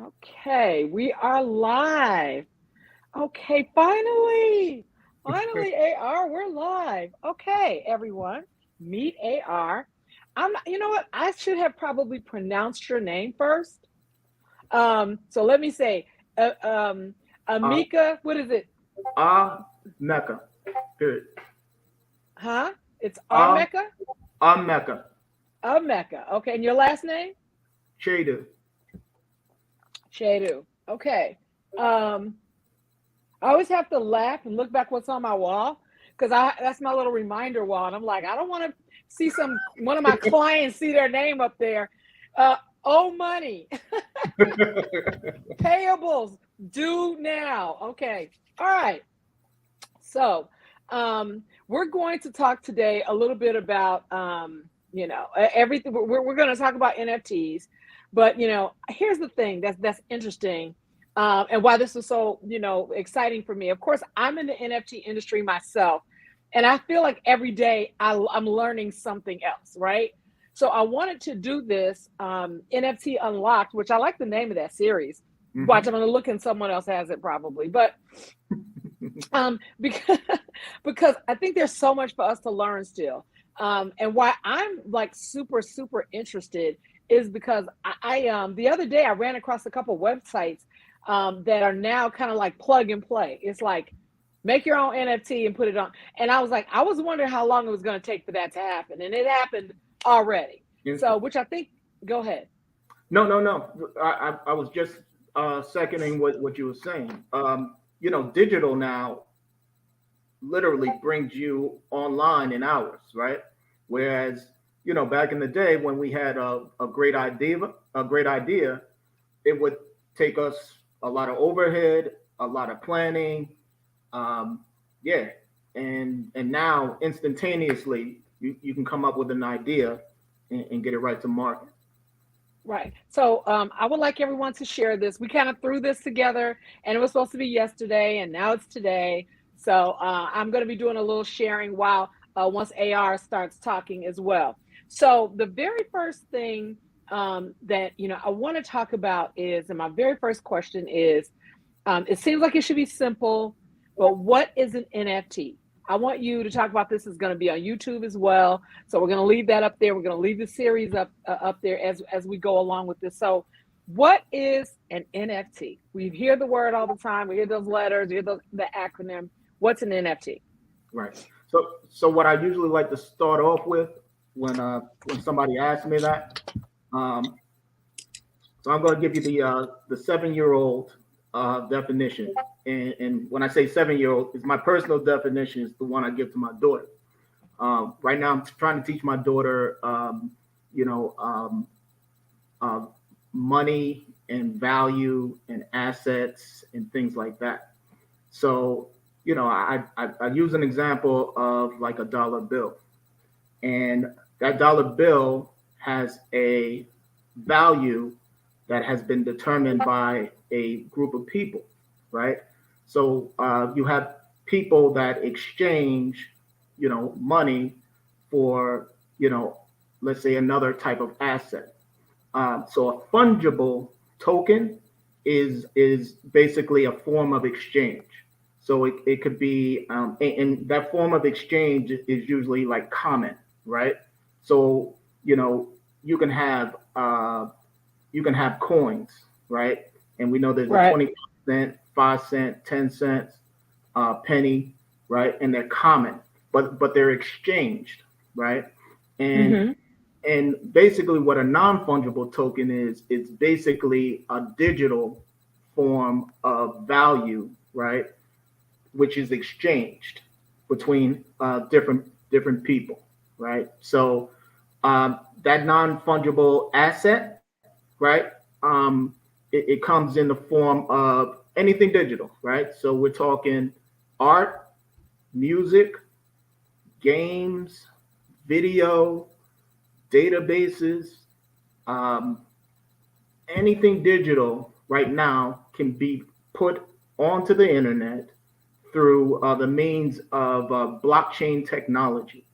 Okay, we are live. Okay, finally. Finally, AR, we're live. Okay, everyone, meet AR. You know what? I should have probably pronounced your name first. So let me say, uh, um, Uh, Amika, what is it? Mecca. Good. Huh? It's Ah, Armeka? Mecca. Ameka. Okay, and your last name? Shadu. Shadu. Okay. Um, I always have to laugh and look back what's on my wall because I that's my little reminder wall, and I'm like, I don't want to see some one of my clients see their name up there. Uh, oh, money, payables due now. Okay, all right. So, we're going to talk today a little bit about everything. We're going to talk about NFTs, but here's the thing that's interesting, and why this is so exciting for me. Of course, I'm in the NFT industry myself, and I feel like every day I'm learning something else, right? So I wanted to do this NFT Unlocked, which I like the name of that series. Watch, I'm Hmm. going to look and someone else has it probably, but because because I think there's so much for us to learn still. And why I'm like super interested is because I the other day I ran across a couple websites that are now kind of like plug and play. It's like make your own NFT and put it on. And I was like, I was wondering how long it was going to take for that to happen, and it happened already. So, Instant. which I think, go ahead. No, no, no. I was just seconding what you were saying. Digital now literally brings you online in hours, right? Whereas, back in the day when we had a great idea, it would take us a lot of overhead, a lot of planning. Um, yeah, and now instantaneously you can come up with an idea and get it right to market. Right. So I would like everyone to share this. We kind of threw this together, and it was supposed to be yesterday, and now it's today. So I'm going to be doing a little sharing while once AR starts talking as well. So the very first thing that I want to talk about is, and my very first question is, it seems like it should be simple, but what is an NFT? I want you to talk about this. Is going to be on YouTube as well, so we're going to leave that up there. We're going to leave the series up there as we go along with this. So, what is an NFT? We hear the word all the time. We hear those letters. We hear the acronym. What's an NFT? Right. So what I usually like to start off with when somebody asks me that, um, so I'm going to give you the 7-year-old definition, and when I say 7-year-old, is my personal definition is the one I give to my daughter. Right now, I'm trying to teach my daughter, you know, um, uh, money and value and assets and things like that. So, I use an example of like a dollar bill, and that dollar bill has a value that has been determined by a group of people, right? So you have people that exchange, money for, you know, let's say another type of asset. So a fungible token is basically a form of exchange. So it could be, and that form of exchange is usually like common, right? So you know you can have coins, right? And we know there's a Right. 25 cent, 5 cent, 10 cents, penny, right? And they're common, but they're exchanged, right? And Mm-hmm. and basically, what a non-fungible token is, it's basically a digital form of value, right? Which is exchanged between different people, right? So that non-fungible asset, right? It comes in the form of anything digital, right? So we're talking art, music, games, video, databases, um, anything digital right now can be put onto the internet through the means of blockchain technology.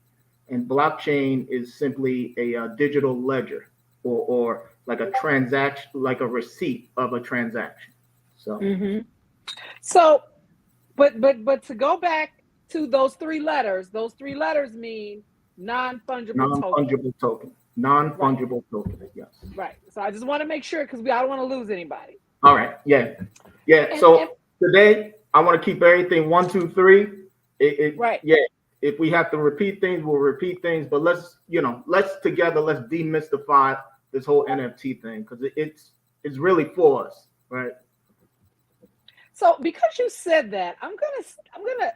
And blockchain is simply a digital ledger, or like a transaction, like a receipt of a transaction. So Hmm. So, but to go back to those three letters mean non-fungible token. non-fungible token, Right, non-fungible token. Yes. right. So I just want to make sure because I don't want to lose anybody. All right. Yeah. Yeah. And So today I want to keep everything 1, 2, 3. right. Yeah. If we have to repeat things, we'll repeat things. But let's together, let's demystify this whole NFT thing because it's really for us, right? So because you said that, I'm gonna.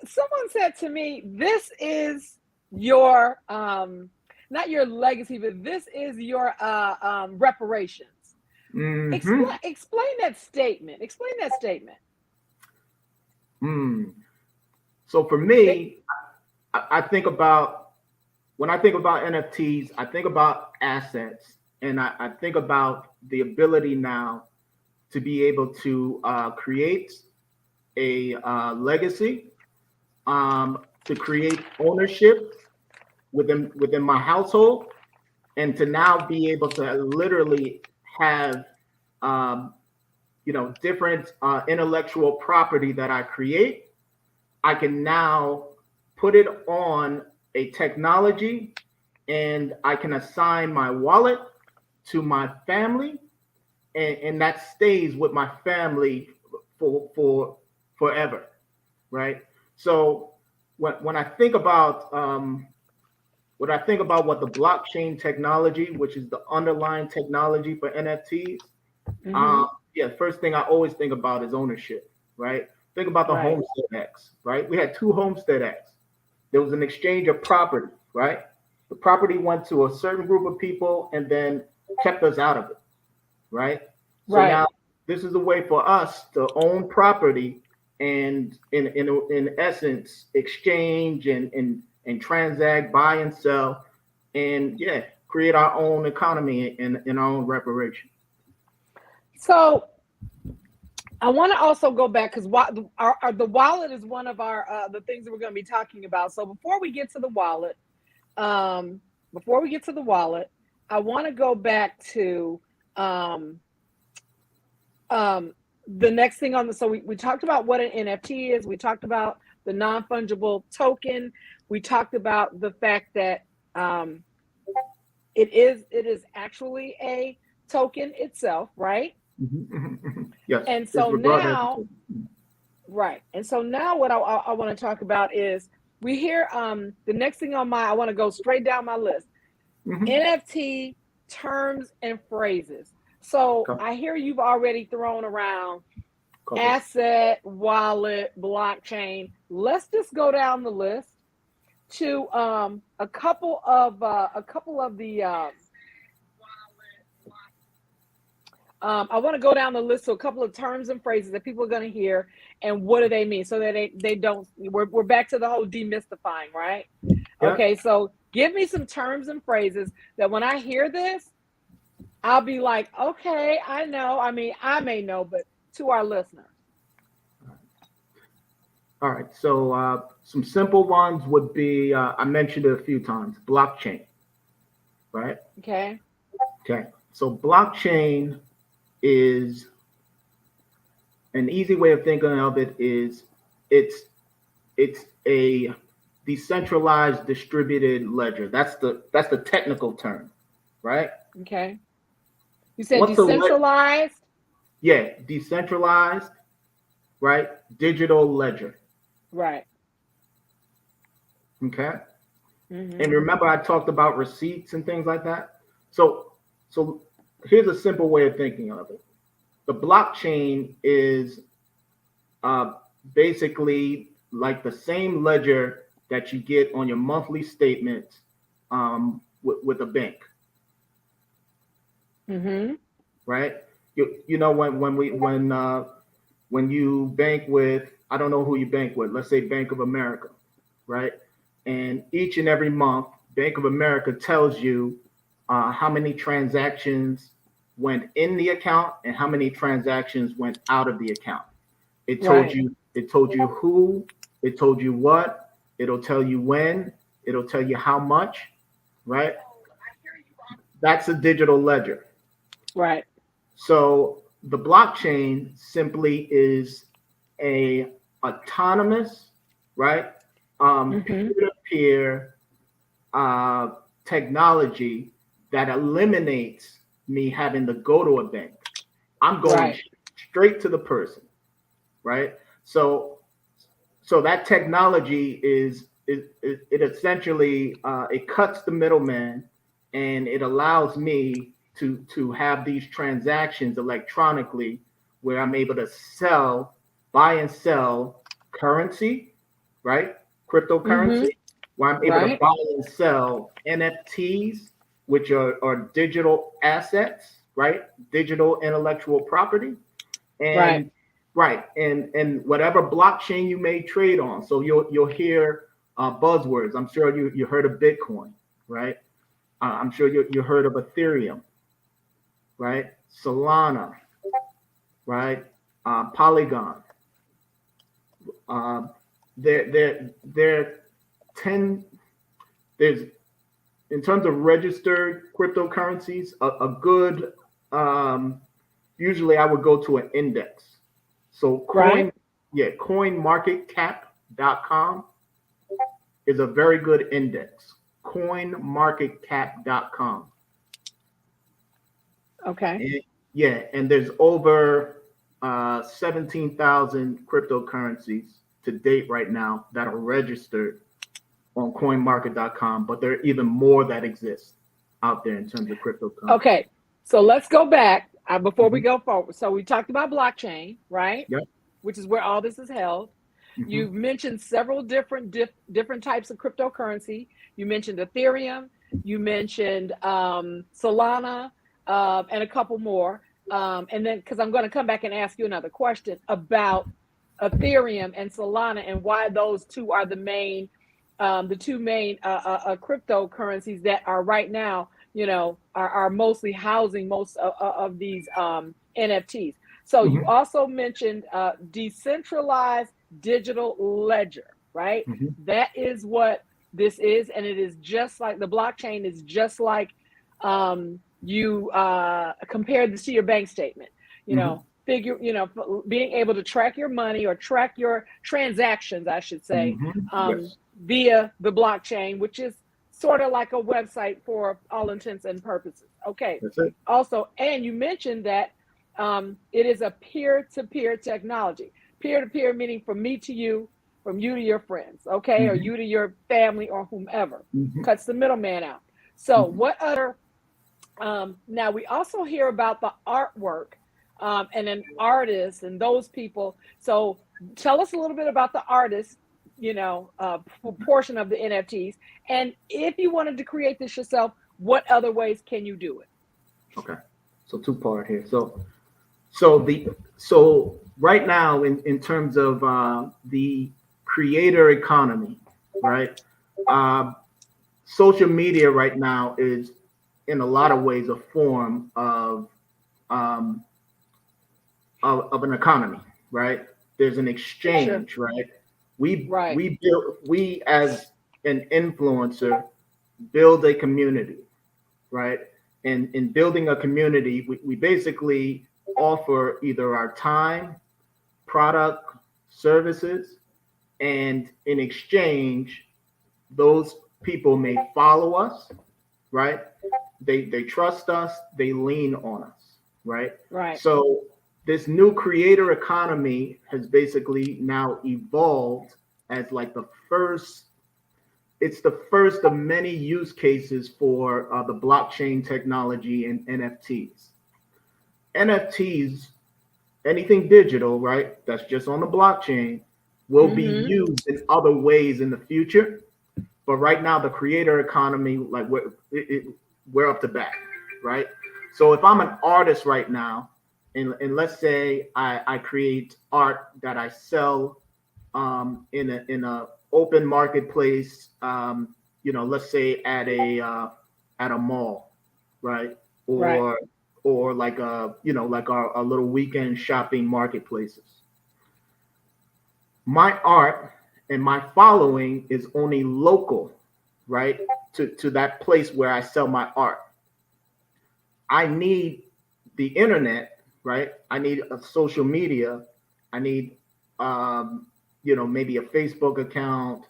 Someone said to me, "This is your not your legacy, but this is your reparations." Mm-hmm. Explain that statement. Explain that statement. Mm. So for They, me, I think about when I think about NFTs, I think about assets, and I think about the ability now to be able to create a legacy, to create ownership within my household, and to now be able to literally have um, different intellectual property that I create. I can now put it on a technology, and I can assign my wallet to my family, and that stays with my family for forever, right? So when I think about what the blockchain technology, which is the underlying technology for NFTs, mm-hmm, yeah, first thing I always think about is ownership, right? Think about the right, Homestead Acts, right? We had two Homestead Acts. There was an exchange of property, right? The property went to a certain group of people and then kept us out of it, right? So right. now this is a way for us to own property and in essence exchange and transact, buy and sell, and yeah, create our own economy and our own reparation. So I want to also go back because the wallet is one of our the things that we're going to be talking about. So um, before we get to the wallet, I want to go back to um, the next thing on the. So we talked about what an NFT is. We talked about the non fungible token. We talked about the fact that um, it is actually a token itself, right? Yes, And it's so regarded as now Right. And so now what I want to talk about is we hear the next thing on my I want to go straight down my list. mm-hmm. NFT terms and phrases. So Couple, I hear you've already thrown around couple. asset, wallet, blockchain. Let's just go down the list to a couple of the I want to go down the list to a couple of terms and phrases that people are going to hear and what do they mean so that they don't we're back to the whole demystifying, right? Yeah. Okay, so give me some terms and phrases that when I hear this, I'll be like, okay, I know. I mean, I may know, but to our listeners. All right. So some simple ones would be I mentioned it a few times. Blockchain, right? Okay. Okay. So blockchain is an easy way of thinking of it is it's it's a decentralized distributed ledger. That's the technical term, right? Okay. You said What's a decentralized. yeah, decentralized, right? Digital ledger. Right. Okay. And Mm-hmm. remember I talked about receipts and things like that. So here's a simple way of thinking of it. The blockchain is uh, basically like the same ledger that you get on your monthly statements with a bank, Mm-hmm. right? You know when you bank with, I don't know who you bank with, let's say Bank of America, right? And each and every month, Bank of America tells you how many transactions went in the account and how many transactions went out of the account. Right. It told you who, it told you what, it'll tell you when, it'll tell you how much, right? That's a digital ledger. Right. So the blockchain simply is a autonomous, right? Mm-hmm. Peer-to-peer uh, technology that eliminates me having to go to a bank. I'm going Right. straight to the person, right? So so that technology it essentially it cuts the middleman and it allows me to have these transactions electronically where I'm able to buy and sell currency, right? Mm-hmm. Cryptocurrency, where I'm able to Right. buy and sell NFTs, which are digital assets, right? Digital intellectual property, Right. and right, and whatever blockchain you may trade on. So you'll hear buzzwords. I'm sure you heard of Bitcoin, right? I'm sure you heard of Ethereum, right? Solana, right? Polygon. Uh, there 10 there's in terms of registered cryptocurrencies, a good usually I would go to an index. So Right. coinmarketcap.com is a very good index. Coinmarketcap.com. Okay. And, yeah, and there's over 17,000 cryptocurrencies to date right now that are registered on coinmarket.com, but there are even more that exist out there in terms of cryptocurrency. Okay. So let's go back before we Mm-hmm. go forward. So we talked about blockchain, right? Yep. Which is where all this is held. Mm-hmm. You've mentioned several different types of cryptocurrency. You mentioned Ethereum. You mentioned Solana, and a couple more. And then, because I'm going to come back and ask you another question about Ethereum and Solana and why those two are the two main cryptocurrencies that are right now, are mostly housing most of these NFTs. So you Mm-hmm. also mentioned decentralized digital ledger, right? Mm-hmm. That is what this is, and it is just like the blockchain is just like you compare this to your bank statement. You Mm-hmm. know, being able to track your money or track your transactions, I should say, Mm-hmm. um, Yes, via the blockchain, which is sort of like a website for all intents and purposes. Okay. that's it. Also, and you mentioned that it is a peer-to-peer technology. Peer-to-peer meaning from me to you, from you to your friends, okay, or Mm-hmm. you to your family or whomever. Mm-hmm. Cuts the middleman out. So, Mm-hmm. what other? Now we also hear about the artwork and an artist and those people. So, tell us a little bit about the artist. Portion of the NFTs, and if you wanted to create this yourself, what other ways can you do it? Okay. So two-part here. So right now in terms of the creator economy, right? Uh, Social media right now is in a lot of ways a form um, of an economy, right? There's an Sure. exchange, right? Right. We as an influencer build a community, right? And in building a community, we basically offer either our time, product, services, and in exchange, those people may follow us, right? They trust us, they lean on us, right? Right. So this new creator economy has basically now evolved as like it's the first of many use cases for the blockchain technology and NFTs. NFTs, anything digital, right? That's just on the blockchain, will be Mm-hmm. used in other ways in the future. But right now, the creator economy, like we're up to bat, right? So if I'm an artist right now, and let's say I create art that I sell in a open marketplace, let's say at a mall, right? Right. Or like like our little weekend shopping marketplaces. My art and my following is only local, right? To that place where I sell my art. I need the internet, right? I need a social media. I need, maybe a Facebook account,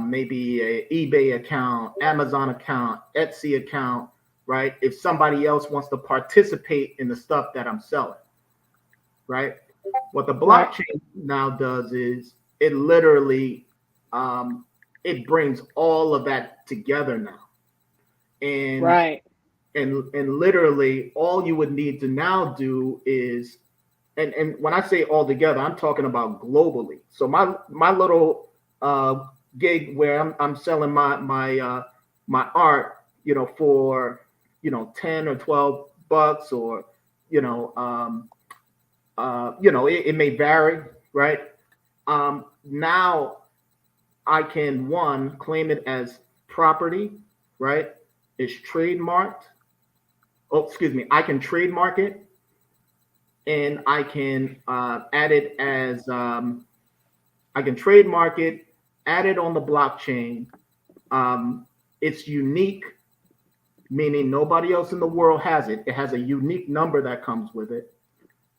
maybe a eBay account, Amazon account, Etsy account, right? If somebody else wants to participate in the stuff that I'm selling, right? What the Right. blockchain now does is it literally it brings all of that together now, and Right. and literally all you would need to now do is and when I say all together, I'm talking about globally. So my little gig where I'm selling my art, for 10 or $12, or you know it may vary, right? Now I can, one, claim it as property, right? It's trademarked. Oh, excuse me. I can trademark it, and I can add it as I can trademark it, add it on the blockchain. It's unique, meaning nobody else in the world has it. It has a unique number that comes with it.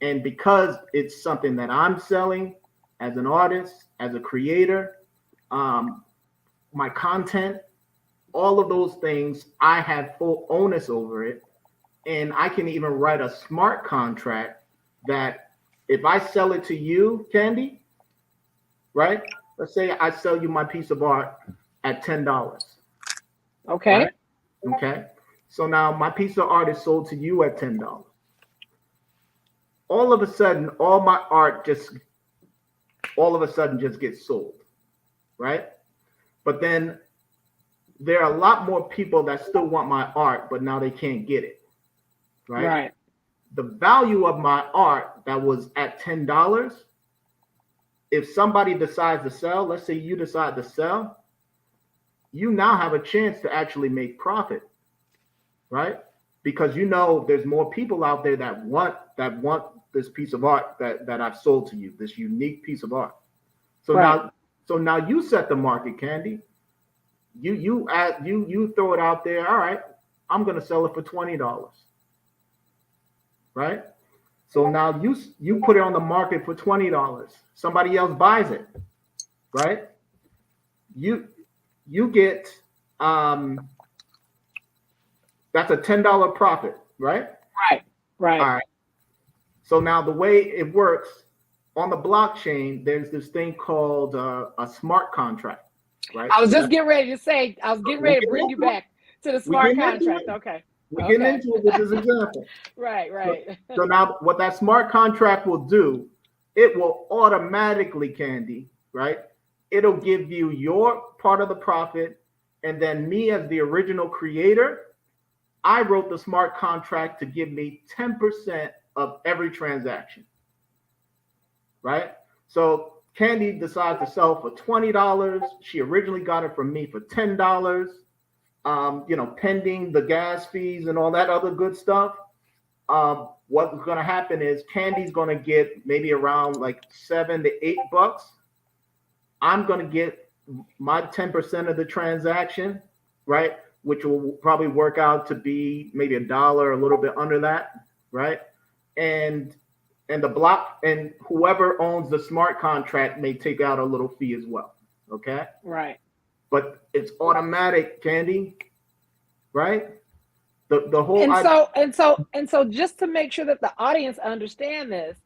And because it's something that I'm selling as an artist, as a creator, my content, all of those things, I have full onus over it. And I can even write a smart contract that if I sell it to you, Candy, right? Let's say I sell you my piece of art at $10, Okay. right? Okay. So now my piece of art is sold to you at $10. All of a sudden, all my art just all of a sudden just gets sold, right? But then there are a lot more people that still want my art, but now they can't get it, right? Right. The value of my art that was at $10, if somebody decides to sell, let's say you decide to sell, you now have a chance to actually make profit, right? Because there's more people out there that want this piece of art that I've sold to you, this unique piece of art. So Right. now you set the market, Candy. You throw it out there. All right, I'm gonna sell it for $20, right? So now you put it on the market for $20. Somebody else buys it, right? You get that's a $10 profit, right? Right. All Right. right. So now the way it works on the blockchain, there's this thing called a smart contract, right? I was So just that's getting ready to say, I was getting we ready to getting bring you into it. back to the We smart getting into contract. it. Okay. We're getting Okay. into it with this example. Right. So, Right. so now what that smart contract will do, it will automatically, Candy, right? It'll give you your part of the profit, and then me as the original creator, I wrote the smart contract to give me 10% of every transaction, right? So Candy decides to sell for $20. She originally got it from me for $10. Pending the gas fees and all that other good stuff. What's going to happen is Candy's going to get maybe around like $7 to $8. I'm going to get my 10% of the transaction, right? Which will probably work out to be maybe $1, a little bit under that, right? And whoever owns the smart contract may take out a little fee as well. Okay. Right. But it's automatic, Candy, right? The whole And so just to make sure that the audience understand this,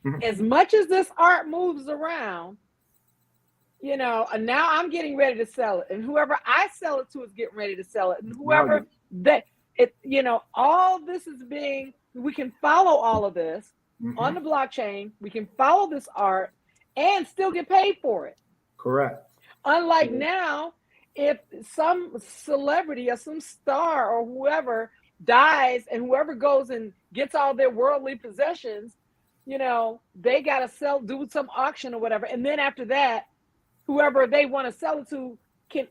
Mhm. as much as this art moves around, and now I'm getting ready to sell it, and whoever I sell it to is getting ready to sell it, and Now whoever all this is we can follow all of this on the blockchain. We can follow this art and still get paid for it. Correct. Unlike now, if some celebrity or some star or whoever dies and whoever goes and gets all their worldly possessions, they got to do some auction or whatever. And then after that, whoever they want to sell it to can,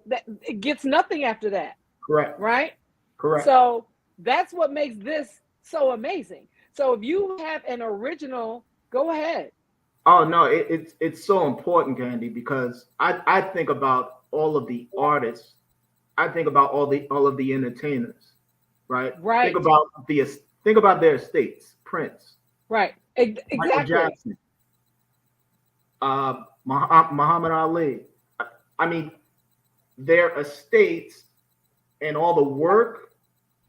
that it gets nothing after that. Correct. Right. Correct. So that's what makes this so amazing. So if you have an original, go ahead. Oh no, it's so important, Candy, because I think about all of the artists. I think about all of the entertainers, right? Right. Think about Think about their estates: Prince, Right. Michael Exactly. Jackson, Muhammad Ali. I mean, their estates and all the work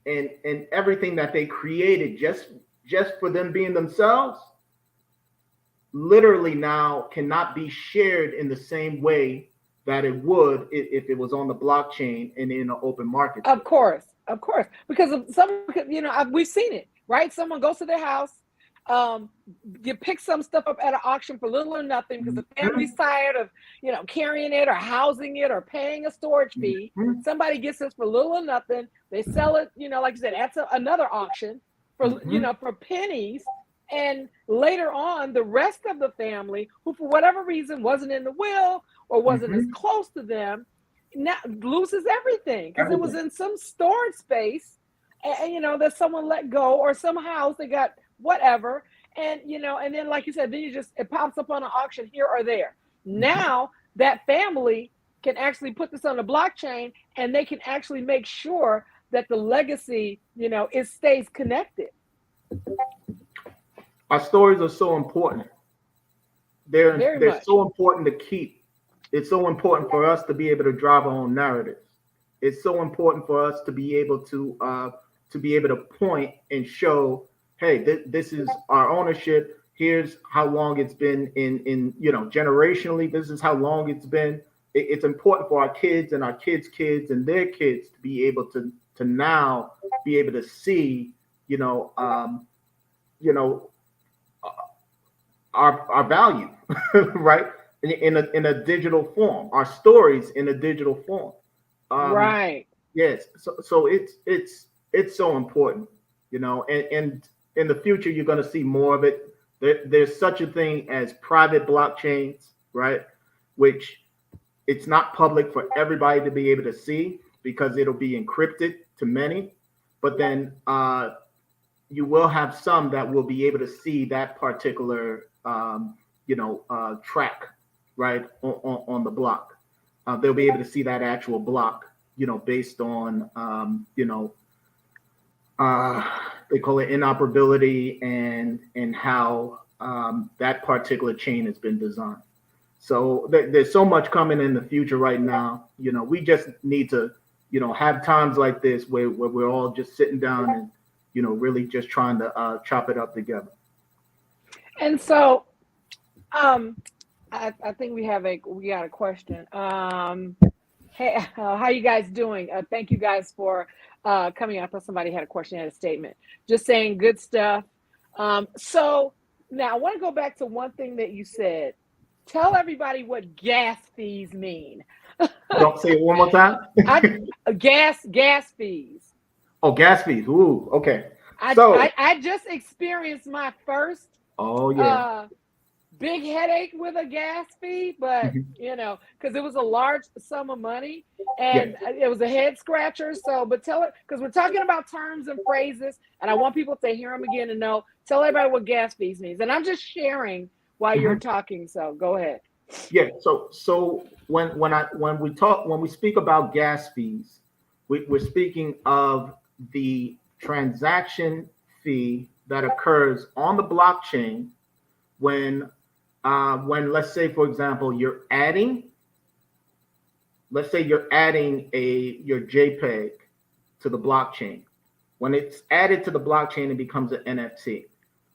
and everything that they created just for them being themselves, literally now cannot be shared in the same way that it would if it was on the blockchain and in an open marketplace. Of course, because of some, we've seen it, right? Someone goes to their house, um, you pick some stuff up at an auction for little or nothing because the family's Mhm, tired of, carrying it or housing it or paying a storage fee. mhm, Somebody gets this for little or nothing. They sell it, like you said, at another auction for, mhm, for pennies. And later on, the rest of the family, who for whatever reason wasn't in the will or wasn't as mhm. close to them, now loses everything because it was Everything. in some storage space, and that someone let go, or some house they got whatever, and and then like you said, then it pops up on an auction here or there. Mhm. Now that family can actually put this on the blockchain, and they can actually make sure that the legacy, it stays connected. Our stories are so important. They're Very they're much. so important to keep. It's so important for us to be able to drive our own narratives. It's so important for us to be able to point and show, hey, this is our ownership. Here's how long it's been in generationally. This is how long it's been. It's important for our kids and our kids' kids and their kids to be able to now be able to see, you know, um, you know, our value, right? In a digital form, our stories in a digital form. Um, Right. yes, so it's so important, and in the future you're going to see more of it. There's such a thing as private blockchains, right? Which it's not public for everybody to be able to see because it'll be encrypted to many, but then you will have some that will be able to see that particular track, right, on the block. They'll be able to see that actual block, based on uh, they call it inoperability and how that particular chain has been designed. So there's so much coming in the future right now. We just need to have times like this where we're all just sitting down and really just trying to chop it up together. And so, um I think we got a question. Hey, how you guys doing? Thank you guys for coming. I thought somebody had a question, had a statement. Just saying good stuff. So now I want to go back to one thing that you said. Tell everybody what gas fees mean. Don't say it one more time. I gas fees. Oh, gas fees. Ooh, okay. I, So, I I just experienced my first oh yeah. uh big headache with a gas fee, but Mhm. because it was a large sum of money Yes. and it was a head scratcher. So, but tell it, because we're talking about terms and phrases, and I want people, if they hear them again, to know. Tell everybody what gas fees means, and I'm just sharing while you're Mhm. talking. So, go ahead. Yeah. So when we speak about gas fees, we're speaking of the transaction fee that occurs on the blockchain when let's say, for example, let's say you're adding your JPEG to the blockchain. When it's added to the blockchain, it becomes an NFT.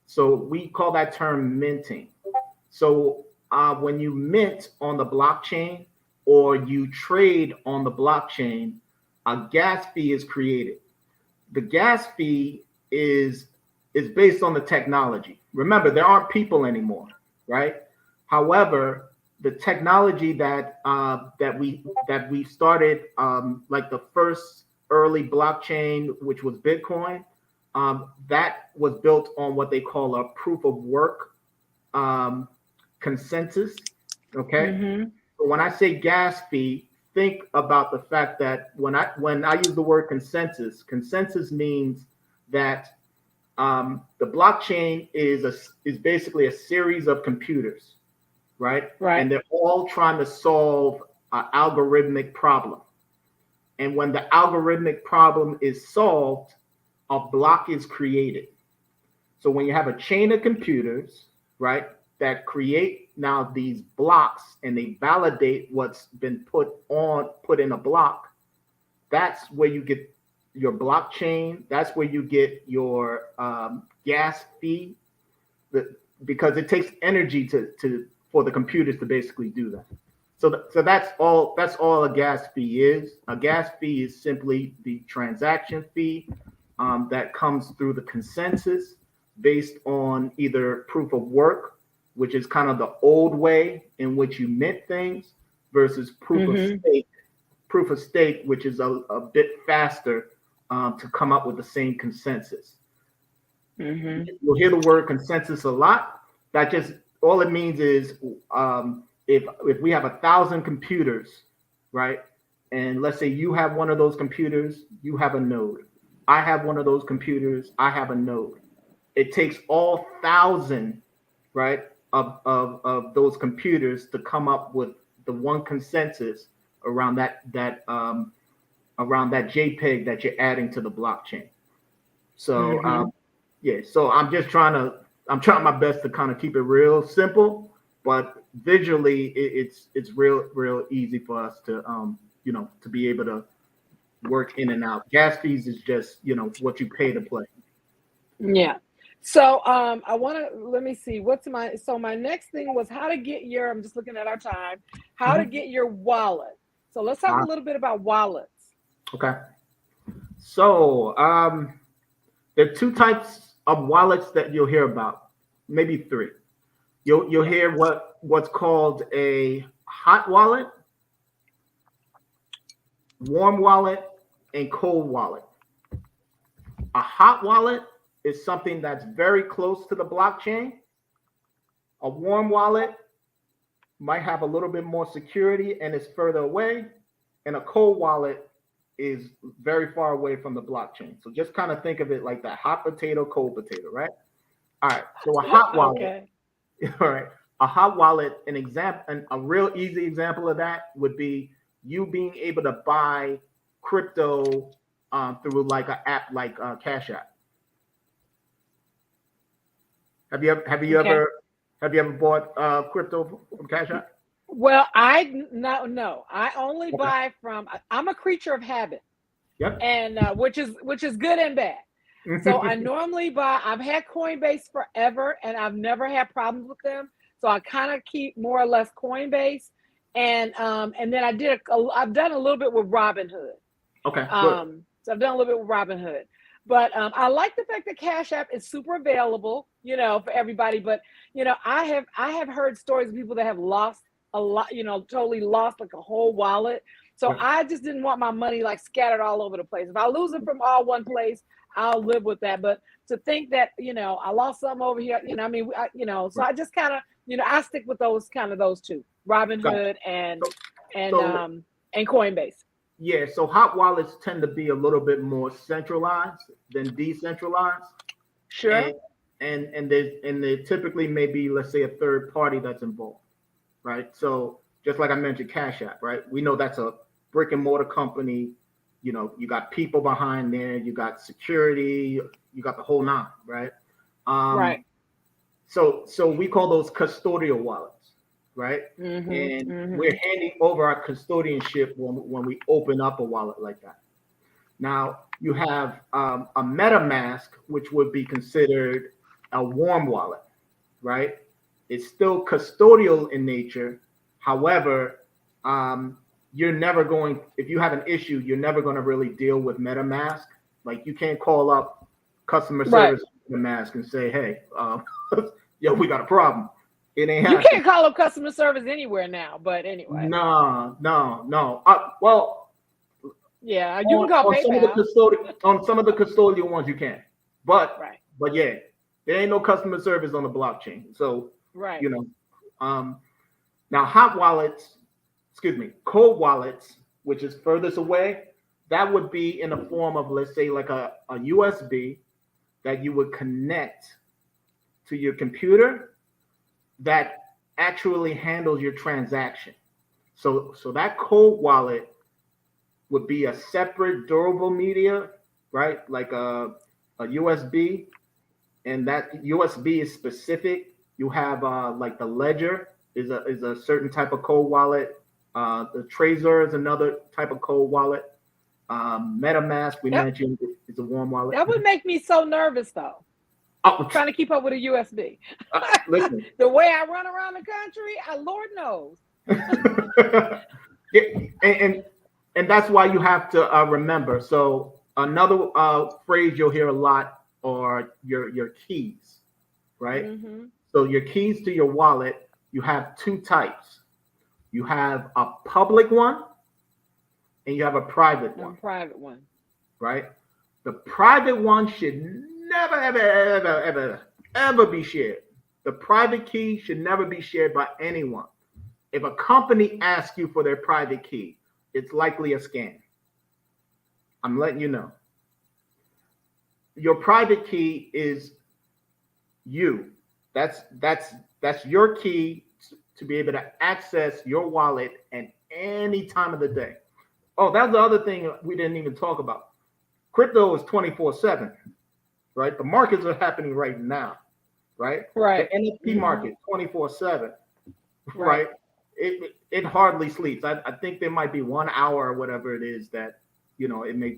So we call that term minting. So when you mint on the blockchain or you trade on the blockchain, a gas fee is created. The gas fee is based on the technology. Remember, there aren't people anymore, right? However, the technology that we started, like the first early blockchain, which was Bitcoin, that was built on what they call a proof of work um, consensus. Okay, Mm-hmm. so when I say gas fee, think about the fact that when I use the word consensus means that the blockchain is basically a series of computers, right? Right. And they're all trying to solve an algorithmic problem. And when the algorithmic problem is solved, a block is created. So when you have a chain of computers, right, that create now these blocks and they validate what's been put in a block, that's where you get your blockchain. That's where you get your gas fee, because it takes energy to for the computers to basically do that. So that's all. That's all a gas fee is. A gas fee is simply the transaction fee that comes through the consensus based on either proof of work, which is kind of the old way in which you mint things, versus proof of Mm-hmm. stake. Proof of stake, which is a bit faster to come up with the same consensus. Mm-hmm. You'll hear the word consensus a lot. That just all it means is if we have 1,000 computers, right? And let's say you have one of those computers, you have a node. I have one of those computers, I have a node. It takes all 1,000, right, of those computers to come up with the one consensus around around that JPEG that you're adding to the blockchain. So Mm-hmm. yeah, so I'm trying my best to kind of keep it real simple, but visually it's real easy for us to to be able to work in and out. Gas fees is just what you pay to play. Yeah. So I want to let me see what's my next thing was how to get your I'm just looking at our time, how to Mhm. get your wallet. So let's talk a little bit about wallets. Okay. So there are two types of wallets that you'll hear about, maybe three. You'll Okay. hear what's called a hot wallet, warm wallet, and cold wallet. A hot wallet is something that's very close to the blockchain. A warm wallet might have a little bit more security and is further away. And a cold wallet is very far away from the blockchain. So just kind of think of it like that: hot potato, cold potato, right? All right. So a hot wallet, Okay. all right. A hot wallet, an example, a real easy example of that would be you being able to buy crypto through like an app like Cash App. Okay. Have you ever bought crypto from Cash App? Well, no. I only Okay. buy from I'm a creature of habit, Yep. and which is good and bad. So I normally buy. I've had Coinbase forever, and I've never had problems with them. So I kind of keep more or less Coinbase, and then I've done a little bit with Robinhood. Okay. Good. So I've done a little bit with Robinhood, but I like the fact that Cash App is super available, for everybody. But I have heard stories of people that have lost a lot, totally lost like a whole wallet. So Yep. I just didn't want my money like scattered all over the place. If I lose it from all one place, I'll live with that. But to think that I lost some over here, I mean, so Right. I just kind of I stick with those two, Got it. Robinhood and So, and so um and Coinbase. yeah, so hot wallets tend to be a little bit more centralized than decentralized, Sure. and there typically may be, let's say, a third party that's involved, right? So just like I mentioned, Cash App, right? We know that's a brick and mortar company. You got people behind there, you got security, you got the whole nine, right? Um, Right. so we call those custodial wallets, right? Mhm. And we're Mhm. handing over our custodianship when we open up a wallet like that. Now you have a MetaMask, which would be considered a warm wallet, right? It's still custodial in nature. However, you're never going, if you have an issue, you're never going to really deal with MetaMask. Like you can't call up customer Right. service MetaMask and say, hey, yo, we got a problem. It ain't You happening. can't call up customer service anywhere now, but anyway. No, no, no. Well, Yeah, you can call on some of the PayPal. custodial ones you can, but Right. yeah, there ain't no customer service on the blockchain. So Right. you know, um, now hot wallets, excuse me, cold wallets, which is furthest away, that would be in the form of, let's say, like a USB that you would connect to your computer that actually handles your transaction. So that cold wallet would be a separate durable media, right? Like a USB, and that USB is specific. You have like the Ledger is a certain type of cold wallet. The Trezor is another type of cold wallet. MetaMask we Yep. mentioned is a warm wallet. That would make me so nervous though. Oh, Trying to keep up with a USB. listen. The way I run around the country, Lord knows. Yeah, and that's why you have to remember. So another phrase you'll hear a lot are your keys, right? Mm-hmm. So your keys to your wallet, you have two types. You have a public one and you have a private one. Private one. Right? The private one should never, ever be shared. The private key should never be shared by anyone. If a company asks you for their private key, it's likely a scam. I'm letting you know. Your private key is you. That's your key to be able to access your wallet at any time of the day. Oh, that's the other thing we didn't even talk about. Crypto is 24/7, right? The markets are happening right now, right? Right. The NFT market 24/7, right? It hardly sleeps. I think there might be 1 hour or whatever it is that it may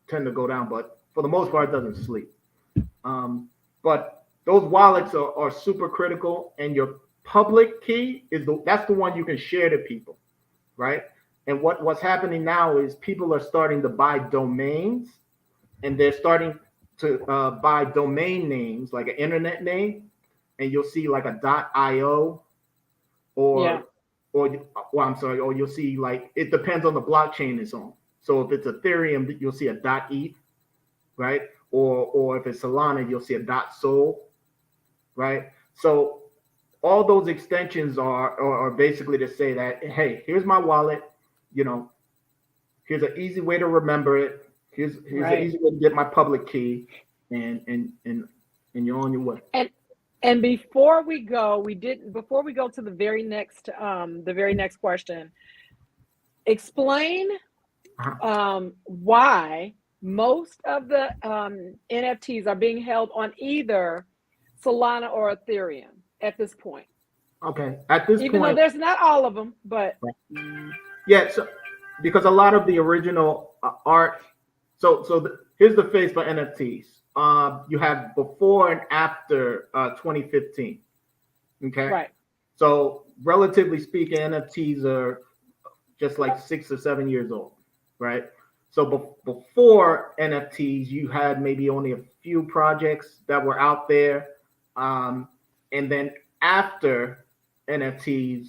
tend to go down, but for the most part, it doesn't sleep. But those wallets are super critical, and your public key that's the one you can share to people, right? And what's happening now is people are starting to buy domains, and they're starting to buy domain names like an internet name, and you'll see like a .io or you'll see like it depends on the blockchain it's on. So if it's Ethereum, you'll see a .eth, right? Or if it's Solana, you'll see a .sol, right? So all those extensions are basically to say that, hey, here's my wallet, here's an easy way to remember it. Here's an easy way to get my public key, and you're on your way. And before we go to the very next question, explain why most of the NFTs are being held on either Solana or Ethereum at this point. Okay, at this even point, though there's not all of them, but yeah. So because a lot of the original art, here's the face for NFTs. You have before and after 2015. Okay. Right. So relatively speaking, NFTs are just like 6 or 7 years old, right? So before NFTs, you had maybe only a few projects that were out there, and then after NFTs,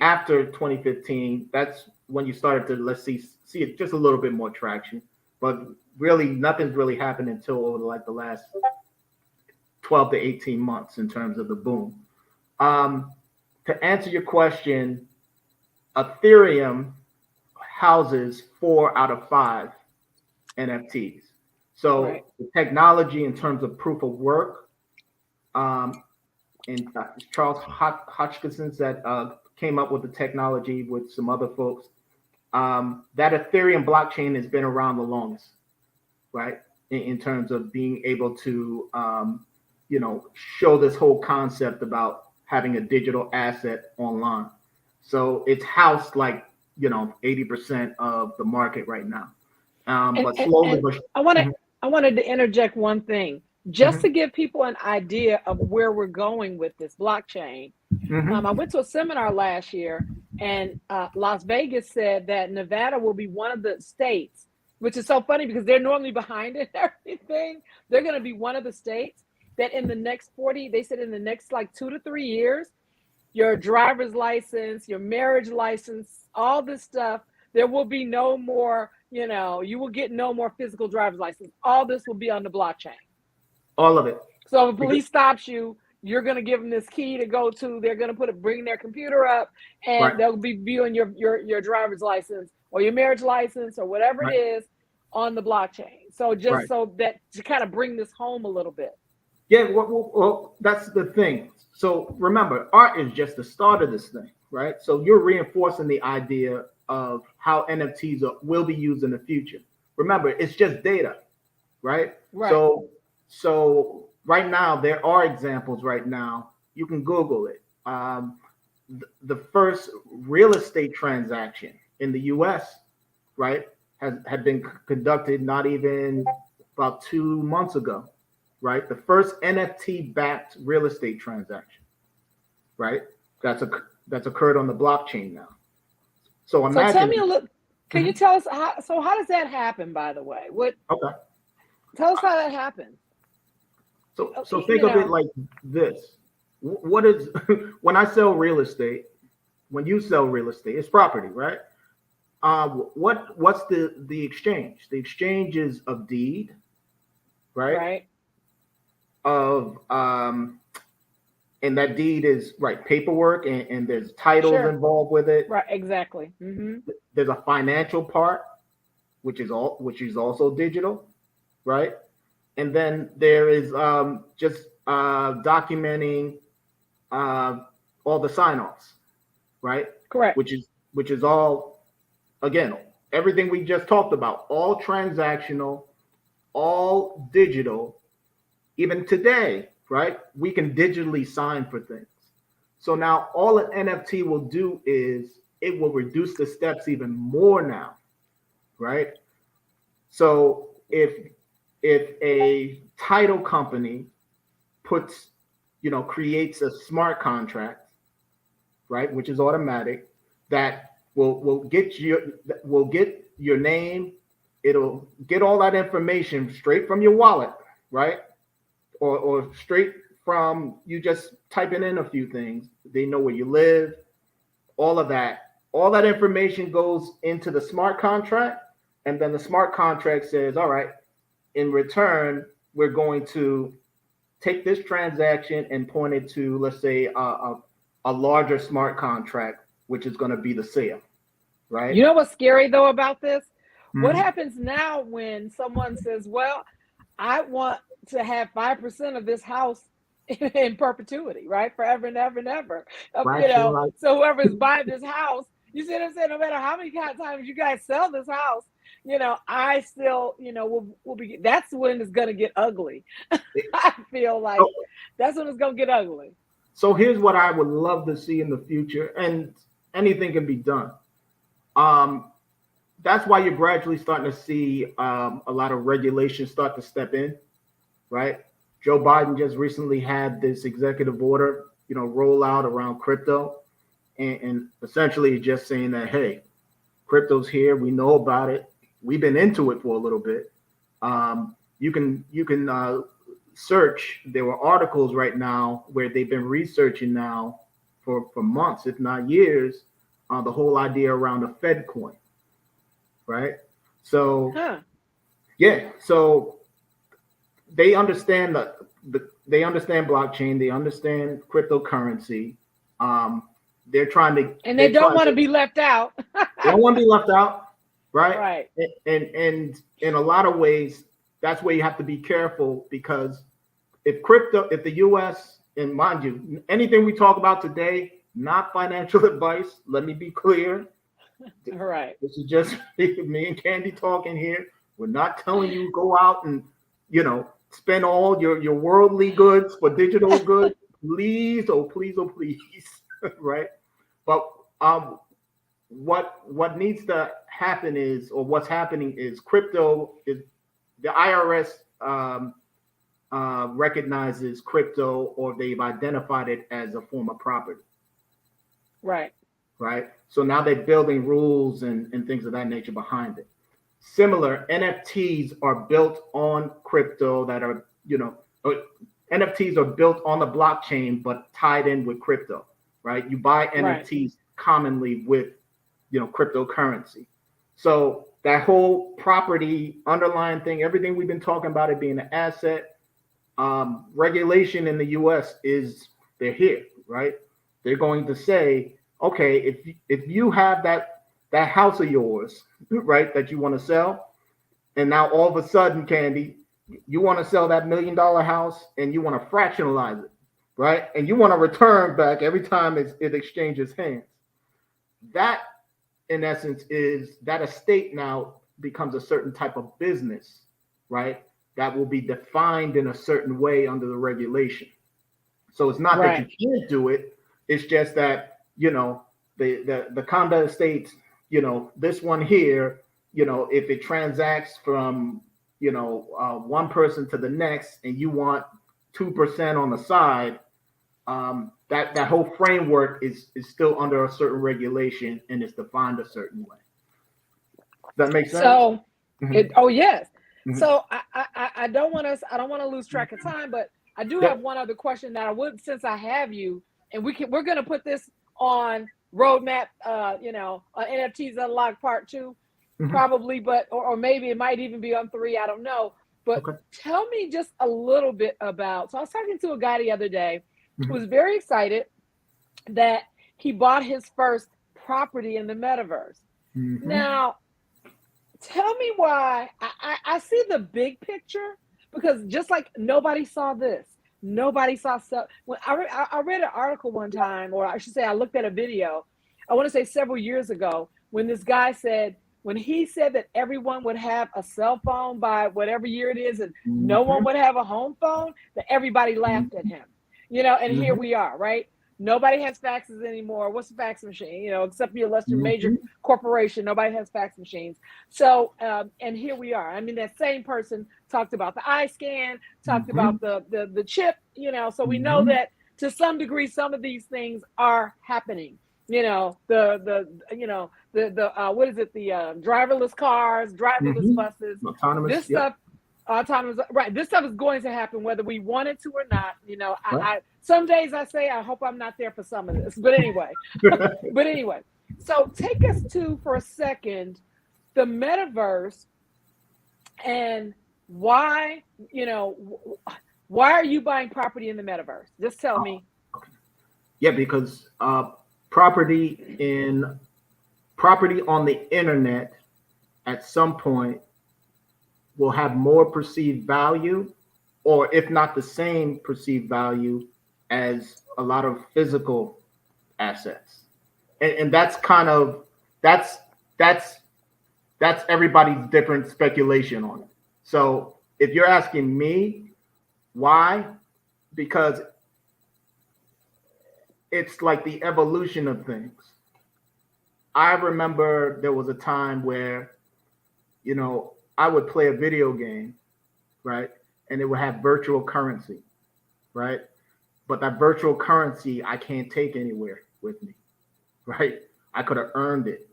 after 2015, that's when you started to see it just a little bit more traction. But really, nothing's really happened until like the last 12 to 18 months in terms of the boom. To answer your question, Ethereum houses 4 out of 5 NFTs. So the technology in terms of proof of work, and Charles Hotchkinson that came up with the technology with some other folks. That Ethereum blockchain has been around the longest, right? In terms of being able to, show this whole concept about having a digital asset online. So it's housed like 80% of the market right now. But slowly, I wanted to interject one thing. Just to give people an idea of where we're going with this blockchain. I went to a seminar last year, and Las Vegas said that Nevada will be one of the states, which is so funny because they're normally behind it and everything. They're going to be one of the states that in the next like 2 to 3 years, your driver's license, your marriage license, all this stuff, there will be no more, you will get no more physical driver's license. All this will be on the blockchain. All of it. So if police stops you, you're going to give them this key to go to. They're going to bring their computer up, and they'll be viewing your driver's license or your marriage license or whatever it is on the blockchain. So just so that to kind of bring this home a little bit. Yeah, well, that's the thing. So remember, art is just the start of this thing, right? So you're reinforcing the idea of how NFTs will be used in the future. Remember, it's just data, right? Right. So right now there are examples. Right now, you can Google it. The first real estate transaction in the U.S., right, had been conducted not even about 2 months ago, right? The first NFT backed real estate transaction, right? That's a that's occurred on the blockchain now. So So tell me a imagine. little. Can you Mhm. tell us how? So how does that happen? By the way, what? Okay. Tell us how that happens. So think You of it know. like this. What is when I sell real estate? When you sell real estate, it's property, right? What's the exchange? The exchange is of deed, right? Right. Of and that deed is right paperwork, and there's titles Sure. involved with it. Right. Exactly. Mm-hmm. There's a financial part, which is also digital, right? And then there is just documenting uh, all the sign-offs, right? Correct. Which is all, again, everything we just talked about, all transactional, all digital. Even today, right? We can digitally sign for things. So now all an NFT will do is it will reduce the steps even more now, right? So if a title company puts, creates a smart contract, right, which is automatic, that will get your name, it'll get all that information straight from your wallet, right, or straight from you just typing in a few things. They know where you live, all of that. All that information goes into the smart contract, and then the smart contract says, all right, in return, we're going to take this transaction and point it to, let's say, a larger smart contract, which is going to be the sale, right? You know what's scary though about this? What Mm-hmm. happens now when someone says, "Well, I want to have 5% of this house in perpetuity, right, forever and ever and ever." Fractional. So whoever's buying this house, you see what I'm saying? No matter how many times you guys sell this house, I still, will be. That's when it's gonna get ugly. I feel like So, that's when it's gonna get ugly. so here's what I would love to see in the future, and anything can be done. Um, that's why you're gradually starting to see a lot of regulations start to step in, right? Joe Biden just recently had this executive order, roll out around crypto, and essentially just saying that, hey, crypto's here, we know about it, we've been into it for a little bit. You can search. There were articles right now where they've been researching now for months, if not years, the whole idea around a Fed coin, right? So Huh. yeah, so they understand they understand blockchain, they understand cryptocurrency. Um, they're trying to And they they're don't trying want to to be left out. they don't want to be left out, right? Right. And in a lot of ways, that's where you have to be careful, because if the U.S., and mind you, anything we talk about today, not financial advice. Let me be clear. Right. This is just me and Candy talking here. We're not telling you go out and spend all your worldly goods for digital goods. Please, oh please, oh please, right? But what needs to happen is, or what's happening is, crypto is the IRS recognizes crypto, or they've identified it as a form of property, Right. right? So now they're building rules and things of that nature behind it. Similar, NFTs are built on crypto that are, NFTs are built on the blockchain, but tied in with crypto, right? You buy Right. NFTs commonly with, cryptocurrency. So that whole property underlying thing, everything we've been talking about it being an asset, regulation in the U.S. is, they're here, right? They're going to say, okay, if you have that house of yours, right, that you want to sell, and now all of a sudden, Candy, you want to sell that $1 million house, and you want to fractionalize it, right, and you want to return back every time it exchanges hands. That, in essence, is that estate now becomes a certain type of business, right? that will be defined in a certain way under the regulation. So it's not that you Right. can't do it. It's just that, the Combat states, this one here, if it transacts from, one person to the next and you want 2% on the side, that whole framework is still under a certain regulation and it's defined a certain way. Does that make sense? So Mm-hmm. oh yes. Mm-hmm. So I don't want to lose track of time, but I do have Yep. one other question that I would, since I have you, and we're going to put this on roadmap, on NFTs Unlocked Part 2, Mm-hmm. probably, but or maybe it might even be on 3. I don't know. But Okay. tell me just a little bit about. So I was talking to a guy the other day who Mm-hmm. was very excited that he bought his first property in the metaverse. Mm-hmm. Now, tell me why. I see the big picture, because just like nobody saw this, nobody saw stuff. When I read an article one time, or I should say I looked at a video, I want to say several years ago, when this guy said, when he said that everyone would have a cell phone by whatever year it is, and no one Mm-hmm. would have a home phone, that everybody laughed at him. And here Mm-hmm. we are, right? Nobody has faxes anymore. What's a fax machine? Except for your lesser major Mm-hmm. corporation, nobody has fax machines. So, and here we are. I mean, that same person talked about the eye scan, talked Mm-hmm. about the chip. So we know Mm-hmm. that to some degree, some of these things are happening. The what is it? The driverless cars, driverless Mm-hmm. buses. Autonomous. This Yep. stuff, autonomous, right? This stuff is going to happen whether we want it to or not. Right. I some days I say I hope I'm not there for some of this, but anyway. But anyway, so take us to, for a second, the metaverse, and why why are you buying property in the metaverse? Just tell me. Yeah, because property on the internet at some point will have more perceived value, or if not the same perceived value as a lot of physical assets. And that's kind of that's that's that's everybody's different speculation on it. So if you're asking me why, because it's like the evolution of things. I remember there was a time where, I would play a video game, right? And it would have virtual currency, right? But that virtual currency I can't take anywhere with me, right? I could have earned it,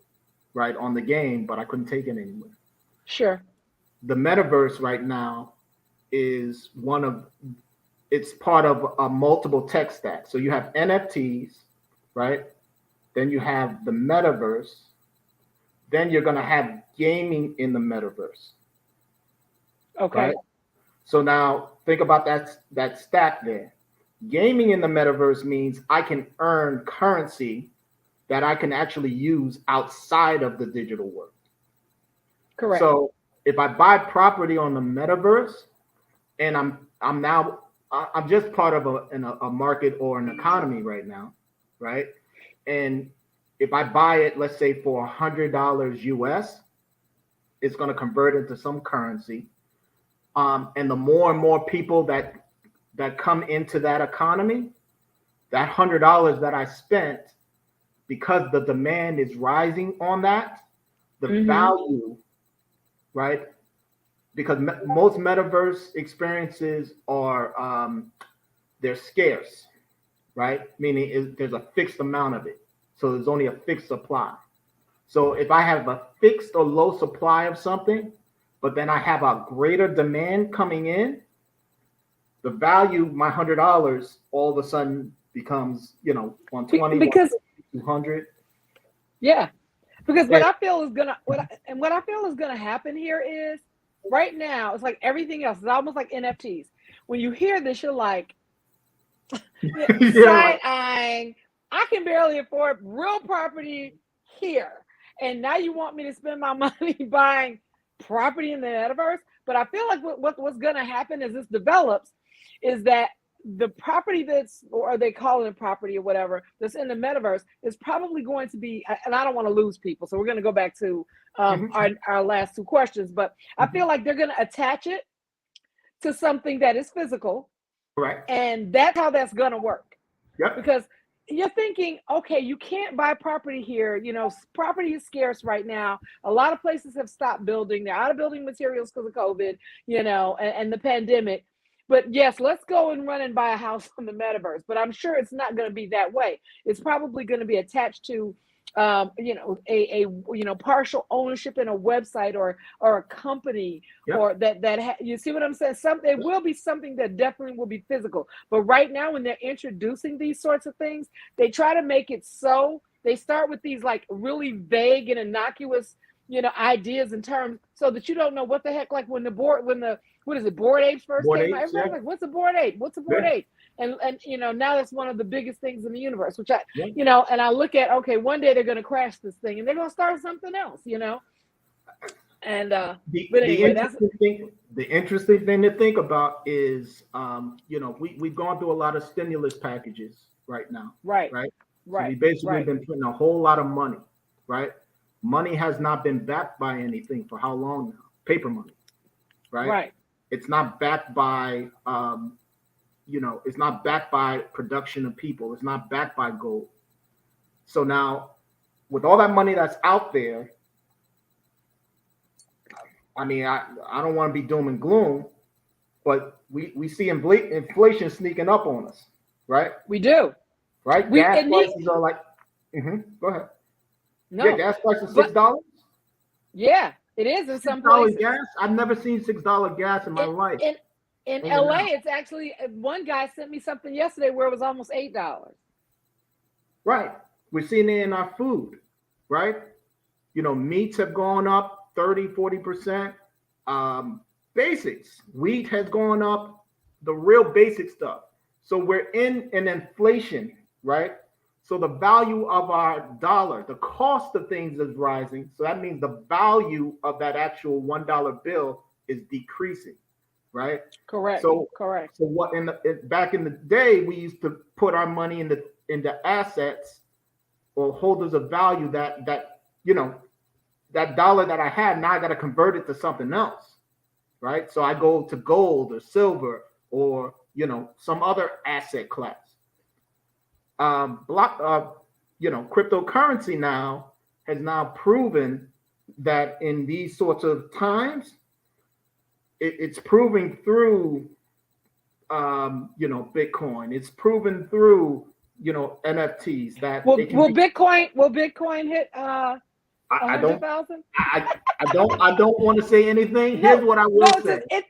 right, on the game, but I couldn't take it anywhere. Sure. The metaverse right now is it's part of a multiple tech stack. So you have NFTs, right? Then you have the metaverse. Then you're going to have gaming in the metaverse. Okay. Right? So now think about that stack there. Gaming in the metaverse means I can earn currency that I can actually use outside of the digital world. Correct. So if I buy property on the metaverse, and I'm just part of a market or an economy right now, right? And if I buy it, let's say for $100 US, it's going to convert into some currency. And the more and more people that come into that economy, that $100 that I spent, because the demand is rising on that, the value, right? Because most metaverse experiences are they're scarce, right? Meaning there's a fixed amount of it, so there's only a fixed supply. So if I have a fixed or low supply of something, but then I have a greater demand coming in, the value, my $100, all of a sudden becomes 120, because 200. yeah, because Yeah. what I feel is gonna happen here is, right now it's like everything else. It's almost like NFTs. When you hear this, you're like side eyeing. I can barely afford real property here, and now you want me to spend my money buying property in the metaverse. But I feel like what's going to happen as this develops is that the property or they call it a property or whatever, that's in the metaverse is probably going to be, and I don't want to lose people, so we're going to go back to our last two questions, but I feel like they're going to attach it to something that is physical. Correct. And that's how that's going to work. Yep. Because you're thinking, okay, you can't buy property here. You know, property is scarce right now. A lot of places have stopped building. They're out of building materials because of COVID, you know, and the pandemic. But yes, let's go and run and buy a house on the metaverse. But I'm sure it's not going to be that way. It's probably going to be attached to, you know, a you know, partial ownership in a website or a company, Yep. or you see what I'm saying? It will be something that definitely will be physical. But right now, when they're introducing these sorts of things, they try to make it so they start with these like really vague and innocuous, you know, ideas and terms, so that you don't know what the heck. Like when the what is it, Bored Apes first Bored came out, Apes, everybody's yeah. like, what's a Bored Ape? What's a Bored Yeah. Ape? And you know, now that's one of the biggest things in the universe, which I, Yeah. you know, and I look at, okay, one day they're going to crash this thing and they're going to start something else, you know. And but anyway, the interesting thing to think about is, you know, we've gone through a lot of stimulus packages right now, right, right? So right, we basically right. been putting a whole lot of money, right? Money has not been backed by anything for how long now? Paper money, right? Right. It's not backed by, you know, it's not backed by production of people. It's not backed by gold. So now, with all that money that's out there, I mean, I don't want to be doom and gloom, but we see inflation sneaking up on us, right? We do. Right? Gas prices are like, go ahead. No. Yeah, gas prices $6. Yeah, it is in some places. $6 gas. I've never seen $6 gas in my life. In LA, it's actually, one guy sent me something yesterday where it was almost $8. Right. We're seeing it in our food, right? You know, meats have gone up 30-40%. Basics, wheat has gone up, the real basic stuff. So we're in an inflation, right? So the value of our dollar, the cost of things is rising. So that means the value of that actual $1 bill is decreasing, right? Correct. So correct. So what back in the day, we used to put our money into assets or holders of value that you know, that dollar that I had, now I got to convert it to something else, right? So I go to gold or silver or, you know, some other asset class. You know, cryptocurrency now has now proven that in these sorts of times, it's proving through, you know, Bitcoin. It's proven through, you know, NFTs that will Bitcoin hit I don't 100,000? I don't want to say anything. Here's what I will say. It's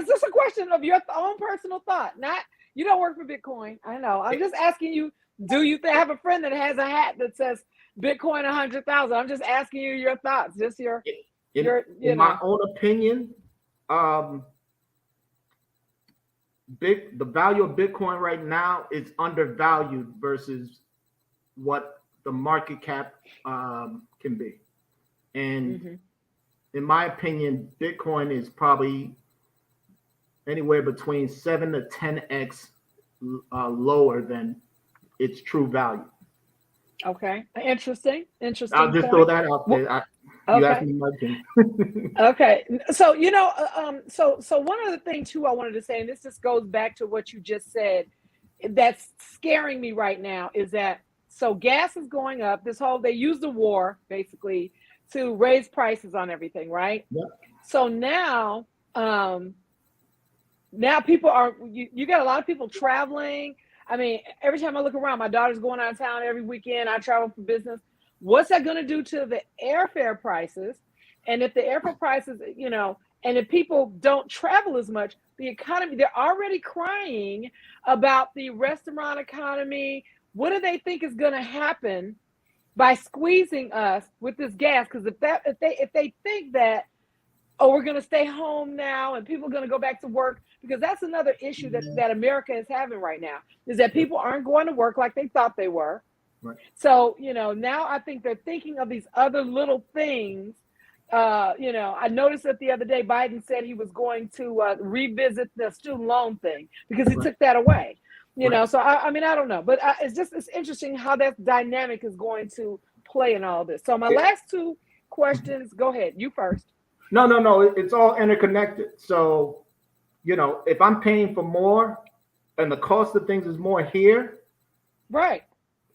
just a question of your own personal thought. Not, you don't work for Bitcoin. I know. I'm just asking you. Do you have a friend that has a hat that says Bitcoin 100,000? I'm just asking you your thoughts. Just in my own opinion, the value of Bitcoin right now is undervalued versus what the market cap can be. And in my opinion, Bitcoin is probably anywhere between 7 to 10x lower than its true value. Okay, interesting. I'll just throw that out there. You asked me my opinion. Okay, so you know, so one other thing too I wanted to say, and this just goes back to what you just said, that's scaring me right now, is that so gas is going up. They use the war basically to raise prices on everything, right? Yep. So now people are, you got a lot of people traveling. I mean, every time I look around, my daughter's going out of town every weekend. I travel for business. What's that going to do to the airfare prices? And if the airfare prices, you know, and if people don't travel as much, the economy, they're already crying about the restaurant economy. What do they think is going to happen by squeezing us with this gas? Because if they think that, oh, we're going to stay home now and people are going to go back to work, because that's another issue that America is having right now, is that people aren't going to work like they thought they were. Right. So, you know, now I think they're thinking of these other little things. You know, I noticed that the other day Biden said he was going to revisit the student loan thing because he took that away. You know, so I mean, I don't know, but it's interesting how that dynamic is going to play in all this. So my last two questions, go ahead, you first. No, it's all interconnected. So if I'm paying for more and the cost of things is more here, Right.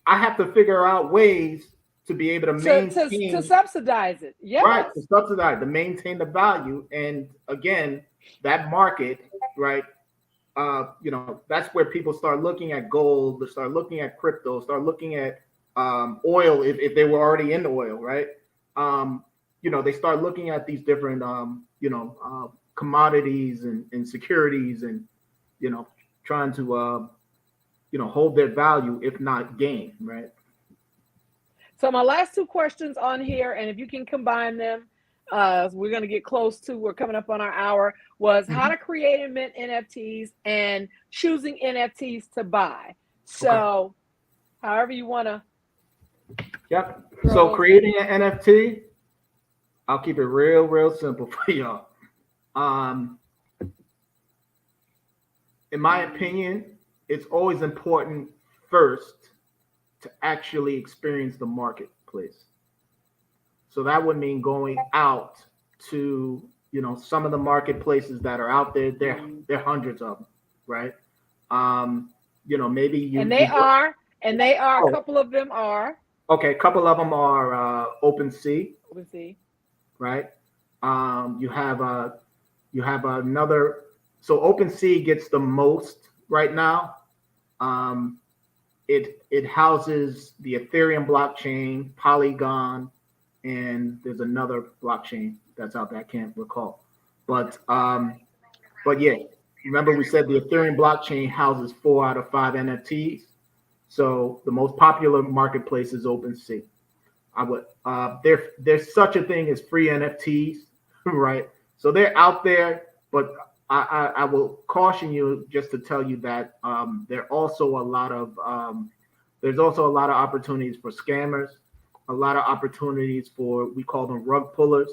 I have to figure out ways to be able to To maintain, subsidize it. right, Yes. to subsidize, to maintain the value. And again, that market, right, that's where people start looking at gold, they start looking at crypto, start looking at oil if they were already in oil, right? They start looking at these different, commodities and securities and, you know, trying to, hold their value, if not gain, right? So my last two questions on here, and if you can combine them, we're going to get close to, we're coming up on our hour, was how Mhm. to create and mint NFTs and choosing NFTs to buy. Okay. So however you want to Yep. throw So those in. creating an NFT, I'll keep it real simple for y'all. Um, in my opinion, it's always important first to actually experience the marketplace. So that would mean going out to, some of the marketplaces that are out there. There are hundreds of them, right? Maybe And you they go. are, a Oh, couple of them are. okay. A couple of them are OpenSea, We see. right? You have another. So OpenSea gets the most right now. Um, it houses the Ethereum blockchain, Polygon, and there's another blockchain that's out there. I can't recall, but yeah, remember we said the Ethereum blockchain houses 4 out of 5 NFTs. So the most popular marketplace is OpenSea. I would there's such a thing as free NFTs, right? So they're out there, but I will caution you just to tell you that there's also a lot of opportunities for scammers, a lot of opportunities for, we call them, rug pullers.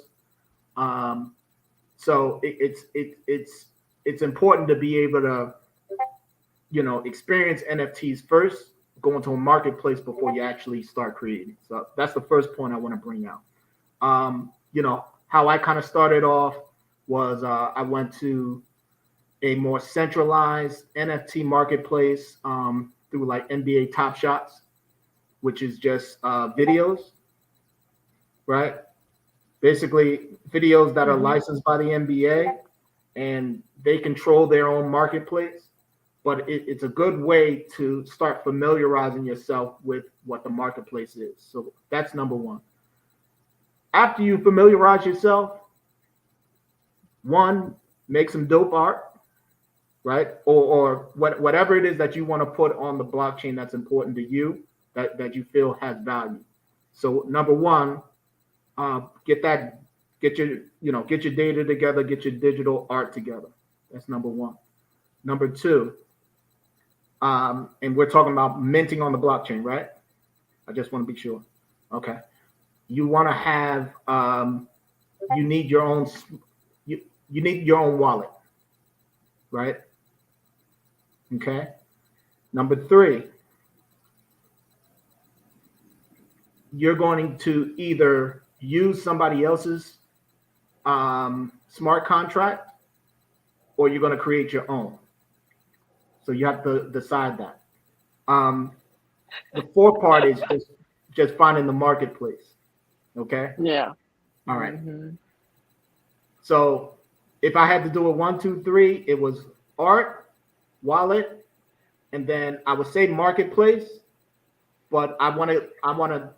Um, so it's important to be able to experience NFTs first, go into a marketplace before you actually start creating. So that's the first point I want to bring out. How I kind of started off was I went to a more centralized NFT marketplace through like NBA Top Shots, which is just videos, right? Basically, videos that are Mm-hmm. licensed by the NBA, and they control their own marketplace. But it's a good way to start familiarizing yourself with what the marketplace is. So that's number one. After you familiarize yourself, one, make some dope art, right? Or whatever it is that you want to put on the blockchain that's important to you, that you feel has value. So number one, get your data together, get your digital art together. That's number one. Number two, and we're talking about minting on the blockchain, right? I just want to be sure. Okay. You want to have, you need your own, you need your own wallet, right? Okay. Number three, you're going to either use somebody else's smart contract, or you're going to create your own. So you have to decide that. Um, the fourth part is just finding the marketplace. Okay. Yeah. All right. Mm-hmm. So if I had to do it 1, 2, 3, it was art, wallet, and then I would say marketplace, but I want to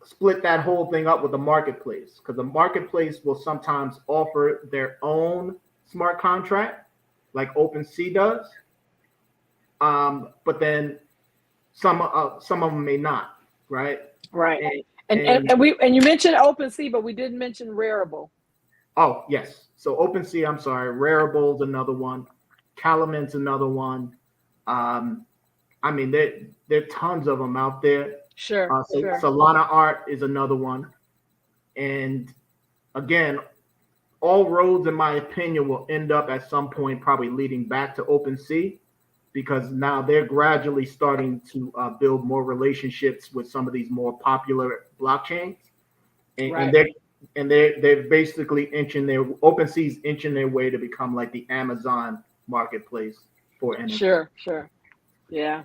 split that whole thing up with the marketplace, because the marketplace will sometimes offer their own smart contract, like OpenSea does. But then some of them may not, right? Right. And, And, and and and we and you mentioned OpenSea, but we didn't mention Rarible. oh yes, so OpenSea, I'm sorry, Rarible's another one, Calaman's another one. Um, I mean, there are tons of them out there. Sure, So sure. Solana Art is another one, and again, all roads, in my opinion, will end up at some point probably leading back to OpenSea, because now they're gradually starting to build more relationships with some of these more popular blockchains, and Right. they're basically inching their OpenSea's inching their way to become like the Amazon marketplace for NFT. Sure. Yeah.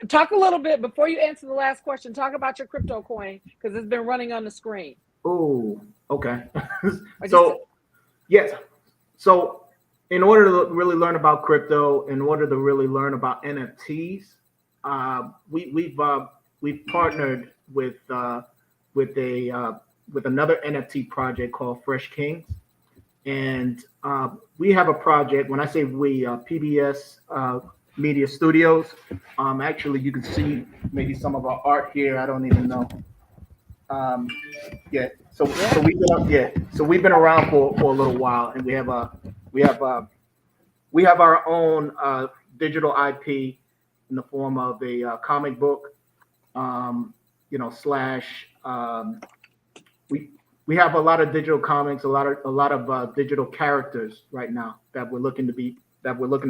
Talk a little bit before you answer the last question. Talk about your crypto coin because it's been running on the screen. Oh, okay. Just, So, yes. So, in order to really learn about crypto, in order to really learn about NFTs, we've partnered with a with another NFT project called Fresh Kings, and we have a project. When I say we, PBS Media Studios. Actually, you can see maybe some of our art here. I don't even know. Um, yeah. So we've been around for a little while, and we have we have our own digital IP in the form of a comic book, slash. We we have a lot of digital comics, a lot of digital characters right now that we're looking to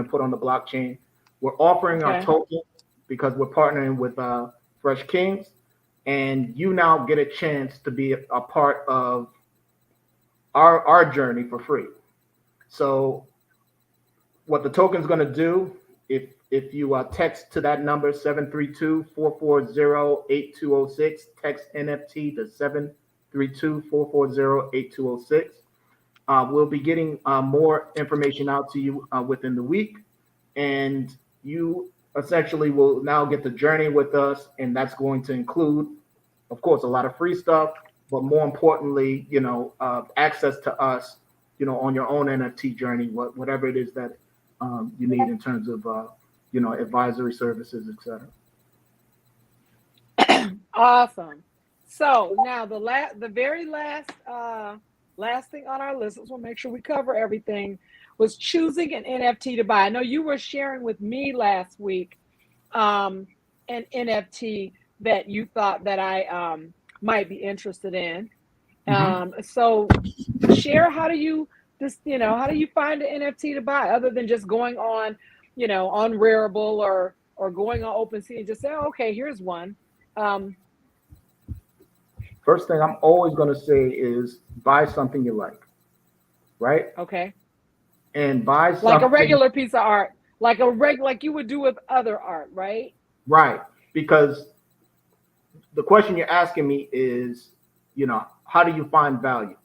put on the blockchain. We're offering our okay. token because we're partnering with Fresh Kings, and you now get a chance to be a part of our journey for free. So what the token's going to do, if you text to that number 732-440-8206, text NFT to 732-440-8206. We'll be getting more information out to you within the week, and you essentially will now get the journey with us, and that's going to include, of course, a lot of free stuff, but more importantly, access to us, on your own NFT journey, whatever it is that you need in terms of, advisory services, etc. Awesome. So now the very last thing on our list, we'll make sure we cover everything, was choosing an NFT to buy. I know you were sharing with me last week an NFT that you thought that I might be interested in. Mm-hmm. So share, how do you find an NFT to buy other than just going on, on Rarible or going on OpenSea and just say, oh, okay, here's one. First thing I'm always going to say is buy something you like, right? Okay. And buy Like a something regular piece of art, like you would do with other art, right? right, because the question you're asking me is, how do you find value?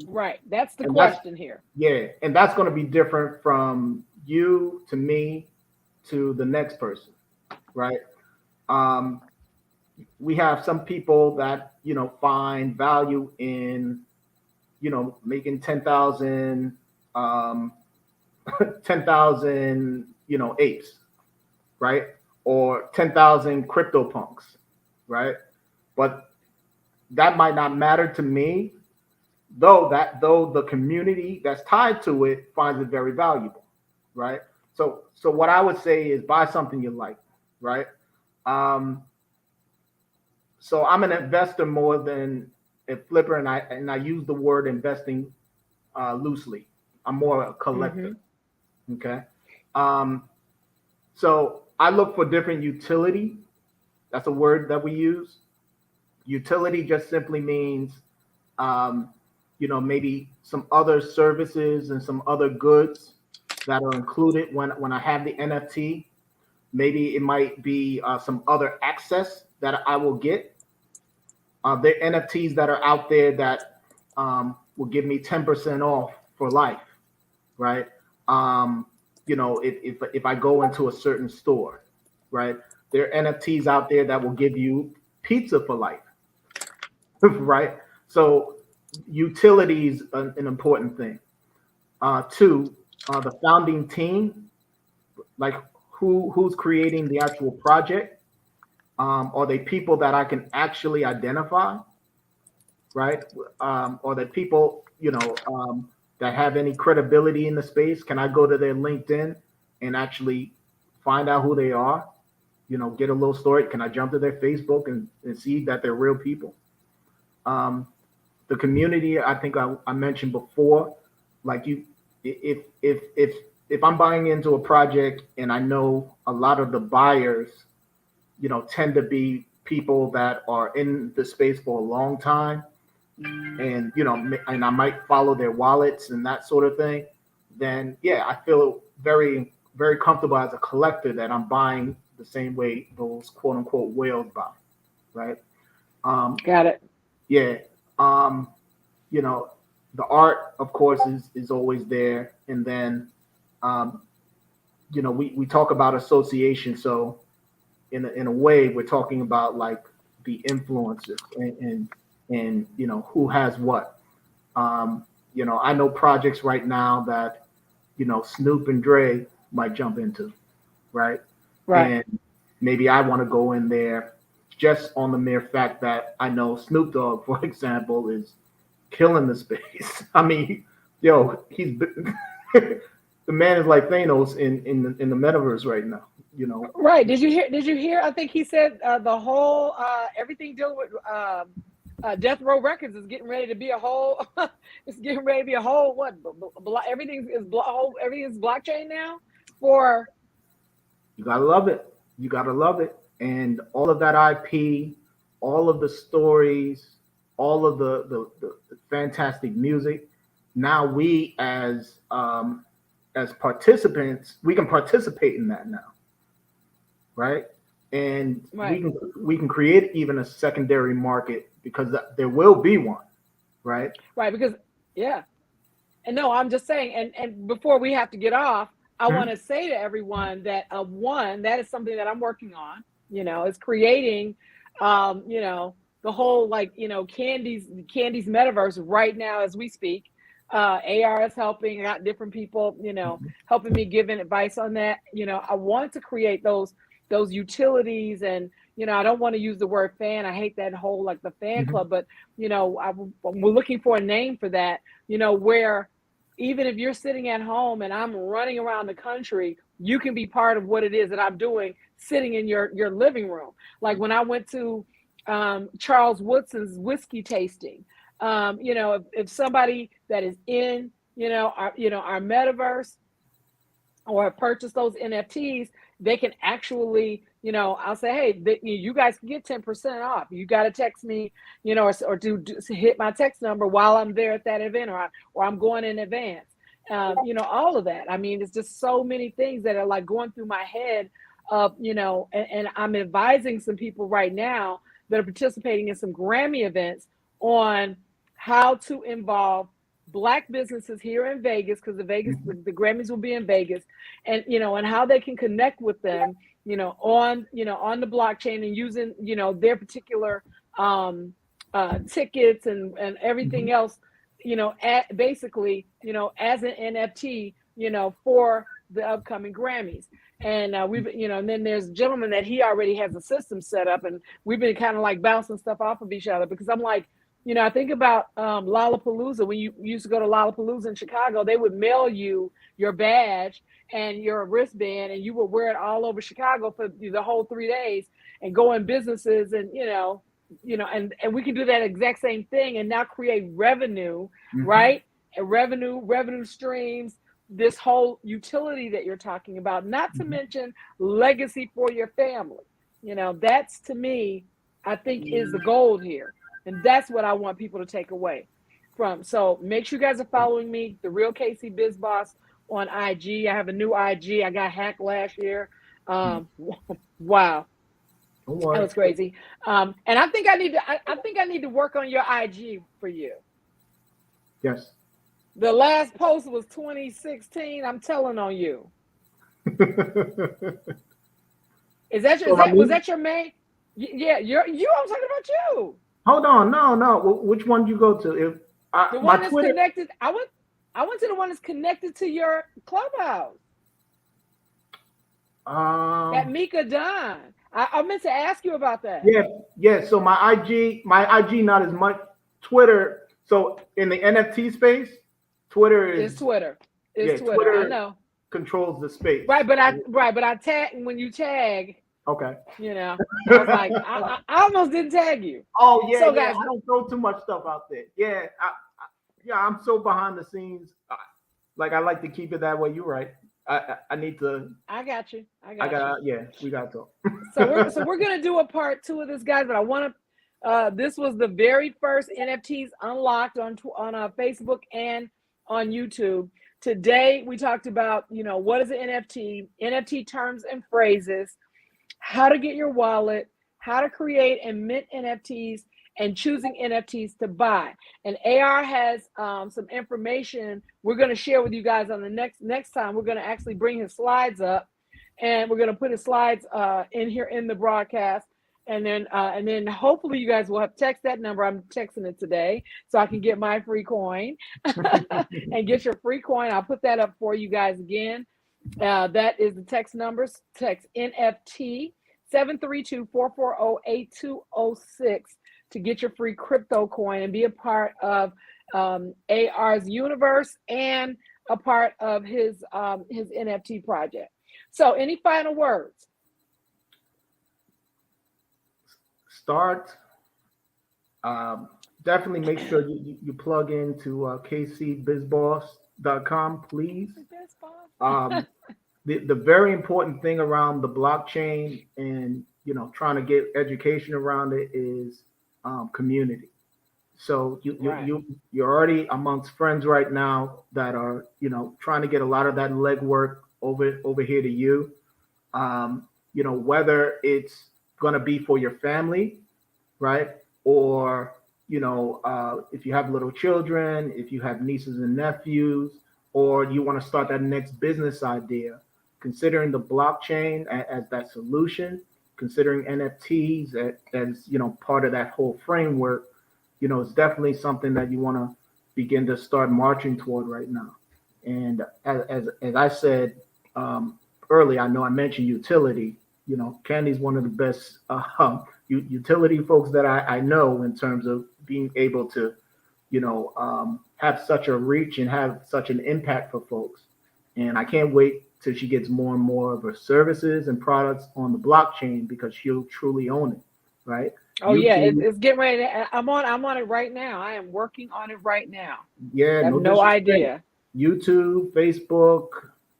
Right. That's the And question here. yeah, and that's going to be different from you to me to the next person, right? Um, we have some people that find value in making 10,000 um, 10,000 apes, right? Or 10,000 crypto punks, right? But that might not matter to me, though the community that's tied to it finds it very valuable, right? So what I would say is buy something you like, right? Um, so I'm an investor more than a flipper, and I use the word investing loosely. I'm more a Mm-hmm. collector. Okay. Um, so I look for different utility. That's a word that we use. Utility just simply means, um, maybe some other services and some other goods that are included when I have the NFT. Maybe it might be some other access that I will get. There are NFTs that are out there that will give me 10% off for life, right? Um, if I go into a certain store, right? There are NFTs out there that will give you pizza for life, right? So utility is an important thing. Two, the founding team, like who's creating the actual project. Are they people that I can actually identify, right? Are they people, that have any credibility in the space? Can I go to their LinkedIn and actually find out who they are? Get a little story. Can I jump to their Facebook and see that they're real people? Um, the community, I think I mentioned before, like if I'm buying into a project and I know a lot of the buyers, tend to be people that are in the space for a long time, and and I might follow their wallets and that sort of thing, then yeah, I feel very, very comfortable as a collector that I'm buying the same way those quote unquote whales buy, right? Um, Got it. yeah. Um, you know, the art, of course, is always there, and then um, we talk about association, so in a way, we're talking about like the influencers and who has what. I know projects right now that Snoop and Dre might jump into, right? Right. And maybe I want to go in there just on the mere fact that I know Snoop Dogg, for example, is killing the space. I mean, he's the man is like Thanos in the metaverse right now. Right. Did you hear? I think he said the whole everything dealing with Death Row Records is getting ready to be a whole. It's getting ready to be a whole what? Everything is blockchain now. For You gotta love it. You gotta love it, and all of that IP, all of the stories, all of the fantastic music. Now we as participants, we can participate in that now, right? And we right. can create even a secondary market because there will be one, right? Right. Because yeah. And no, I'm just saying. And before we have to get off, I want Mhm. to say to everyone that one, that is something that I'm working on. Is creating, the whole like Candy's metaverse right now as we speak. AR is helping. I got different people, helping me giving advice on that. I want to create those utilities, and I don't want to use the word fan. I hate that whole like the fan Mhm. club, but we're looking for a name for that. Where even if you're sitting at home and I'm running around the country, you can be part of what it is that I'm doing sitting in your living room. Like when I went to Charles Woodson's whiskey tasting, if somebody that is in, our metaverse or purchase those NFTs, they can actually, I'll say, hey, you guys can get 10% off. You got to text me, or hit my text number while I'm there at that event, or I'm going in advance. All of that. I mean, it's just so many things that are like going through my head and I'm advising some people right now that are participating in some Grammy events on how to involve Black businesses here in Vegas, because Mhm. the Grammys will be in Vegas, and how they can connect with them, on the blockchain and using, their particular tickets and everything Mhm. else, basically, as an NFT, for the upcoming Grammys. And and then there's a gentleman that he already has a system set up, and we've been kind of like bouncing stuff off of each other because I'm like, I think about Lollapalooza. When you used to go to Lollapalooza in Chicago, they would mail you your badge and your wristband, and you would wear it all over Chicago for the whole 3 days and go in businesses and and we can do that exact same thing and now create revenue, Mhm. right? And revenue streams, this whole utility that you're talking about, not to Mhm. mention legacy for your family. That's to me, I think is the gold here. And that's what I want people to take away from. So make sure you guys are following me, the real Casey Biz Boss on IG. I have a new IG. I got hacked last year. Um, wow, Don't that worry. was crazy. And I think I think I need to work on your IG for you. Yes. The last post was 2016. I'm telling on you. So I Was mean, that your main? Yeah, you. I'm talking about you. hold on, no. Which one do you go to? If The my one that's Twitter, connected. I went to the one that's connected to your clubhouse. That um, Mika Don. I meant to ask you about that. yeah, yeah. So my IG not as much. Twitter. So in the NFT space, Twitter It's is Twitter. It's yeah, Twitter. I Twitter know. controls the space. Right, but I tag when you tag. Okay. You know, I was like, I almost didn't tag you. Oh yeah, So yeah. guys, I don't throw too much stuff out there. Yeah, yeah. I'm so behind the scenes. Like I like to keep it that way. You're right. I need to. I got you. I I got you. got. Yeah, we got to So we're gonna do a part two of this, guys. But I want to. This was the very first NFTs unlocked on Facebook and on YouTube. Today we talked about, what is an NFT, NFT terms and phrases, how to get your wallet, how to create and mint NFTs, and choosing NFTs to buy. And AR has some information we're going to share with you guys on the next time. We're going to actually bring his slides up, and we're going to put his slides in here in the broadcast. And then hopefully you guys will have text that number. I'm texting it today so I can get my free coin and get your free coin. I'll put that up for you guys again. That is the text numbers. Text NFT 732-440-8206 to get your free crypto coin and be a part of AR's universe and a part of his NFT project. So, any final words? Start. Definitely make sure you plug into kcbizboss.com, please. The very important thing around the blockchain and trying to get education around it is community. So you're already amongst friends right now that are trying to get a lot of that legwork over here to you. Whether it's going to be for your family, right? Or, if you have little children, if you have nieces and nephews, or you want to start that next business idea, considering the blockchain as that solution, considering NFTs as part of that whole framework, it's definitely something that you want to begin to start marching toward right now. And as I said earlier, I know I mentioned utility. Candy's one of the best utility folks that I know in terms of being able to, have such a reach and have such an impact for folks. And I can't wait till she gets more and more of her services and products on the blockchain because she'll truly own it, right? Oh yeah, it's getting ready. I'm on it right now. I am working on it right now. Yeah, I have no idea. YouTube, Facebook,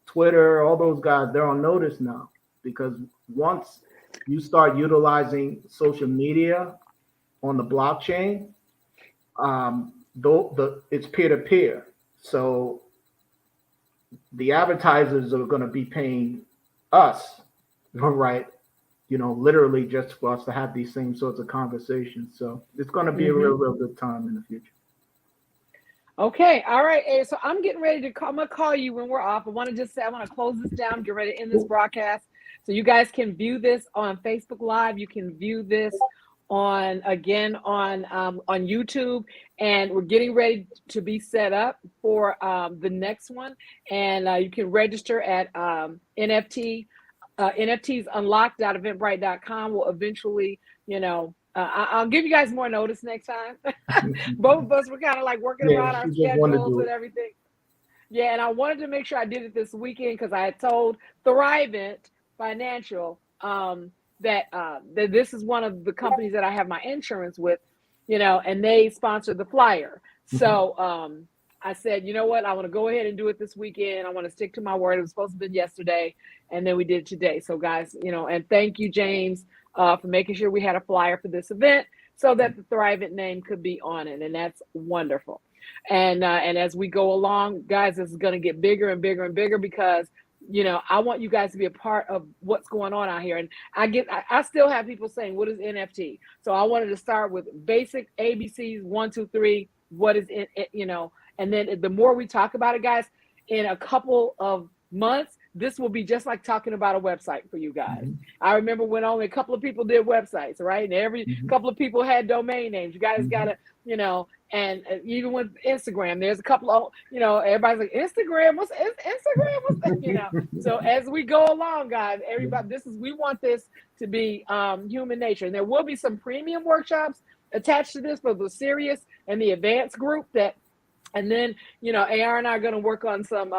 Twitter, all those guys, they're on notice now because once you start utilizing social media on the blockchain, it's peer-to-peer. So the advertisers are going to be paying us, right? Literally just for us to have these same sorts of conversations. So it's going to be a real good time in the future. Okay. All right. So I'm getting ready to call. I'm going to call you when we're off. I want to just say, I want to close this down, get ready to end this broadcast. So you guys can view this on Facebook Live. You can view this on YouTube, and we're getting ready to be set up for the next one. And you can register at NFTsunlocked.eventbrite.com. We'll eventually, I'll give you guys more notice next time. Both of us were kind of like working around our schedules and everything. Yeah, and I wanted to make sure I did it this weekend because I had told Thrivent Financial that this is one of the companies that I have my insurance with, and they sponsored the flyer. So I said, you know what, I want to go ahead and do it this weekend. I want to stick to my word. It was supposed to be yesterday, and then we did it today. So guys, and thank you, James, for making sure we had a flyer for this event so that the Thrivent name could be on it, and that's wonderful. And as we go along, guys, this is going to get bigger and bigger and bigger because I want you guys to be a part of what's going on out here. And I still have people saying, what is NFT? So I wanted to start with basic ABCs, 1, 2, 3. What is it? And then the more we talk about it, guys, in a couple of months, this will be just like talking about a website for you guys. I remember when only a couple of people did websites, right? And every couple of people had domain names. You guys got to, and even with Instagram, there's a couple of, everybody's like, Instagram, what's Instagram? What's that? So as we go along, guys, everybody, we want this to be human nature. And there will be some premium workshops attached to this for the serious and the advanced group and then, AR and I are going to work on some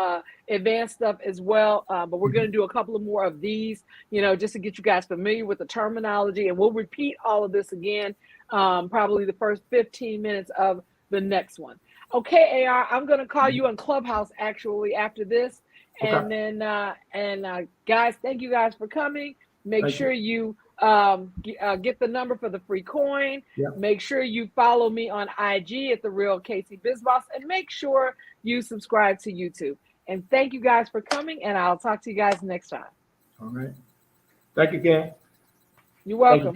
advanced stuff as well. But we're going to do a couple of more of these, just to get you guys familiar with the terminology. And we'll repeat all of this again, probably the first 15 minutes of the next one. Okay, AR, I'm going to call you on Clubhouse actually after this. And then, guys, thank you guys for coming. Make sure you get the number for the free coin. Make sure you follow me on IG at The Real KC Bizboss, and make sure you subscribe to YouTube. And thank you guys for coming, and I'll talk to you guys next time. All right. Thank you, Ken. You're Thank you. welcome.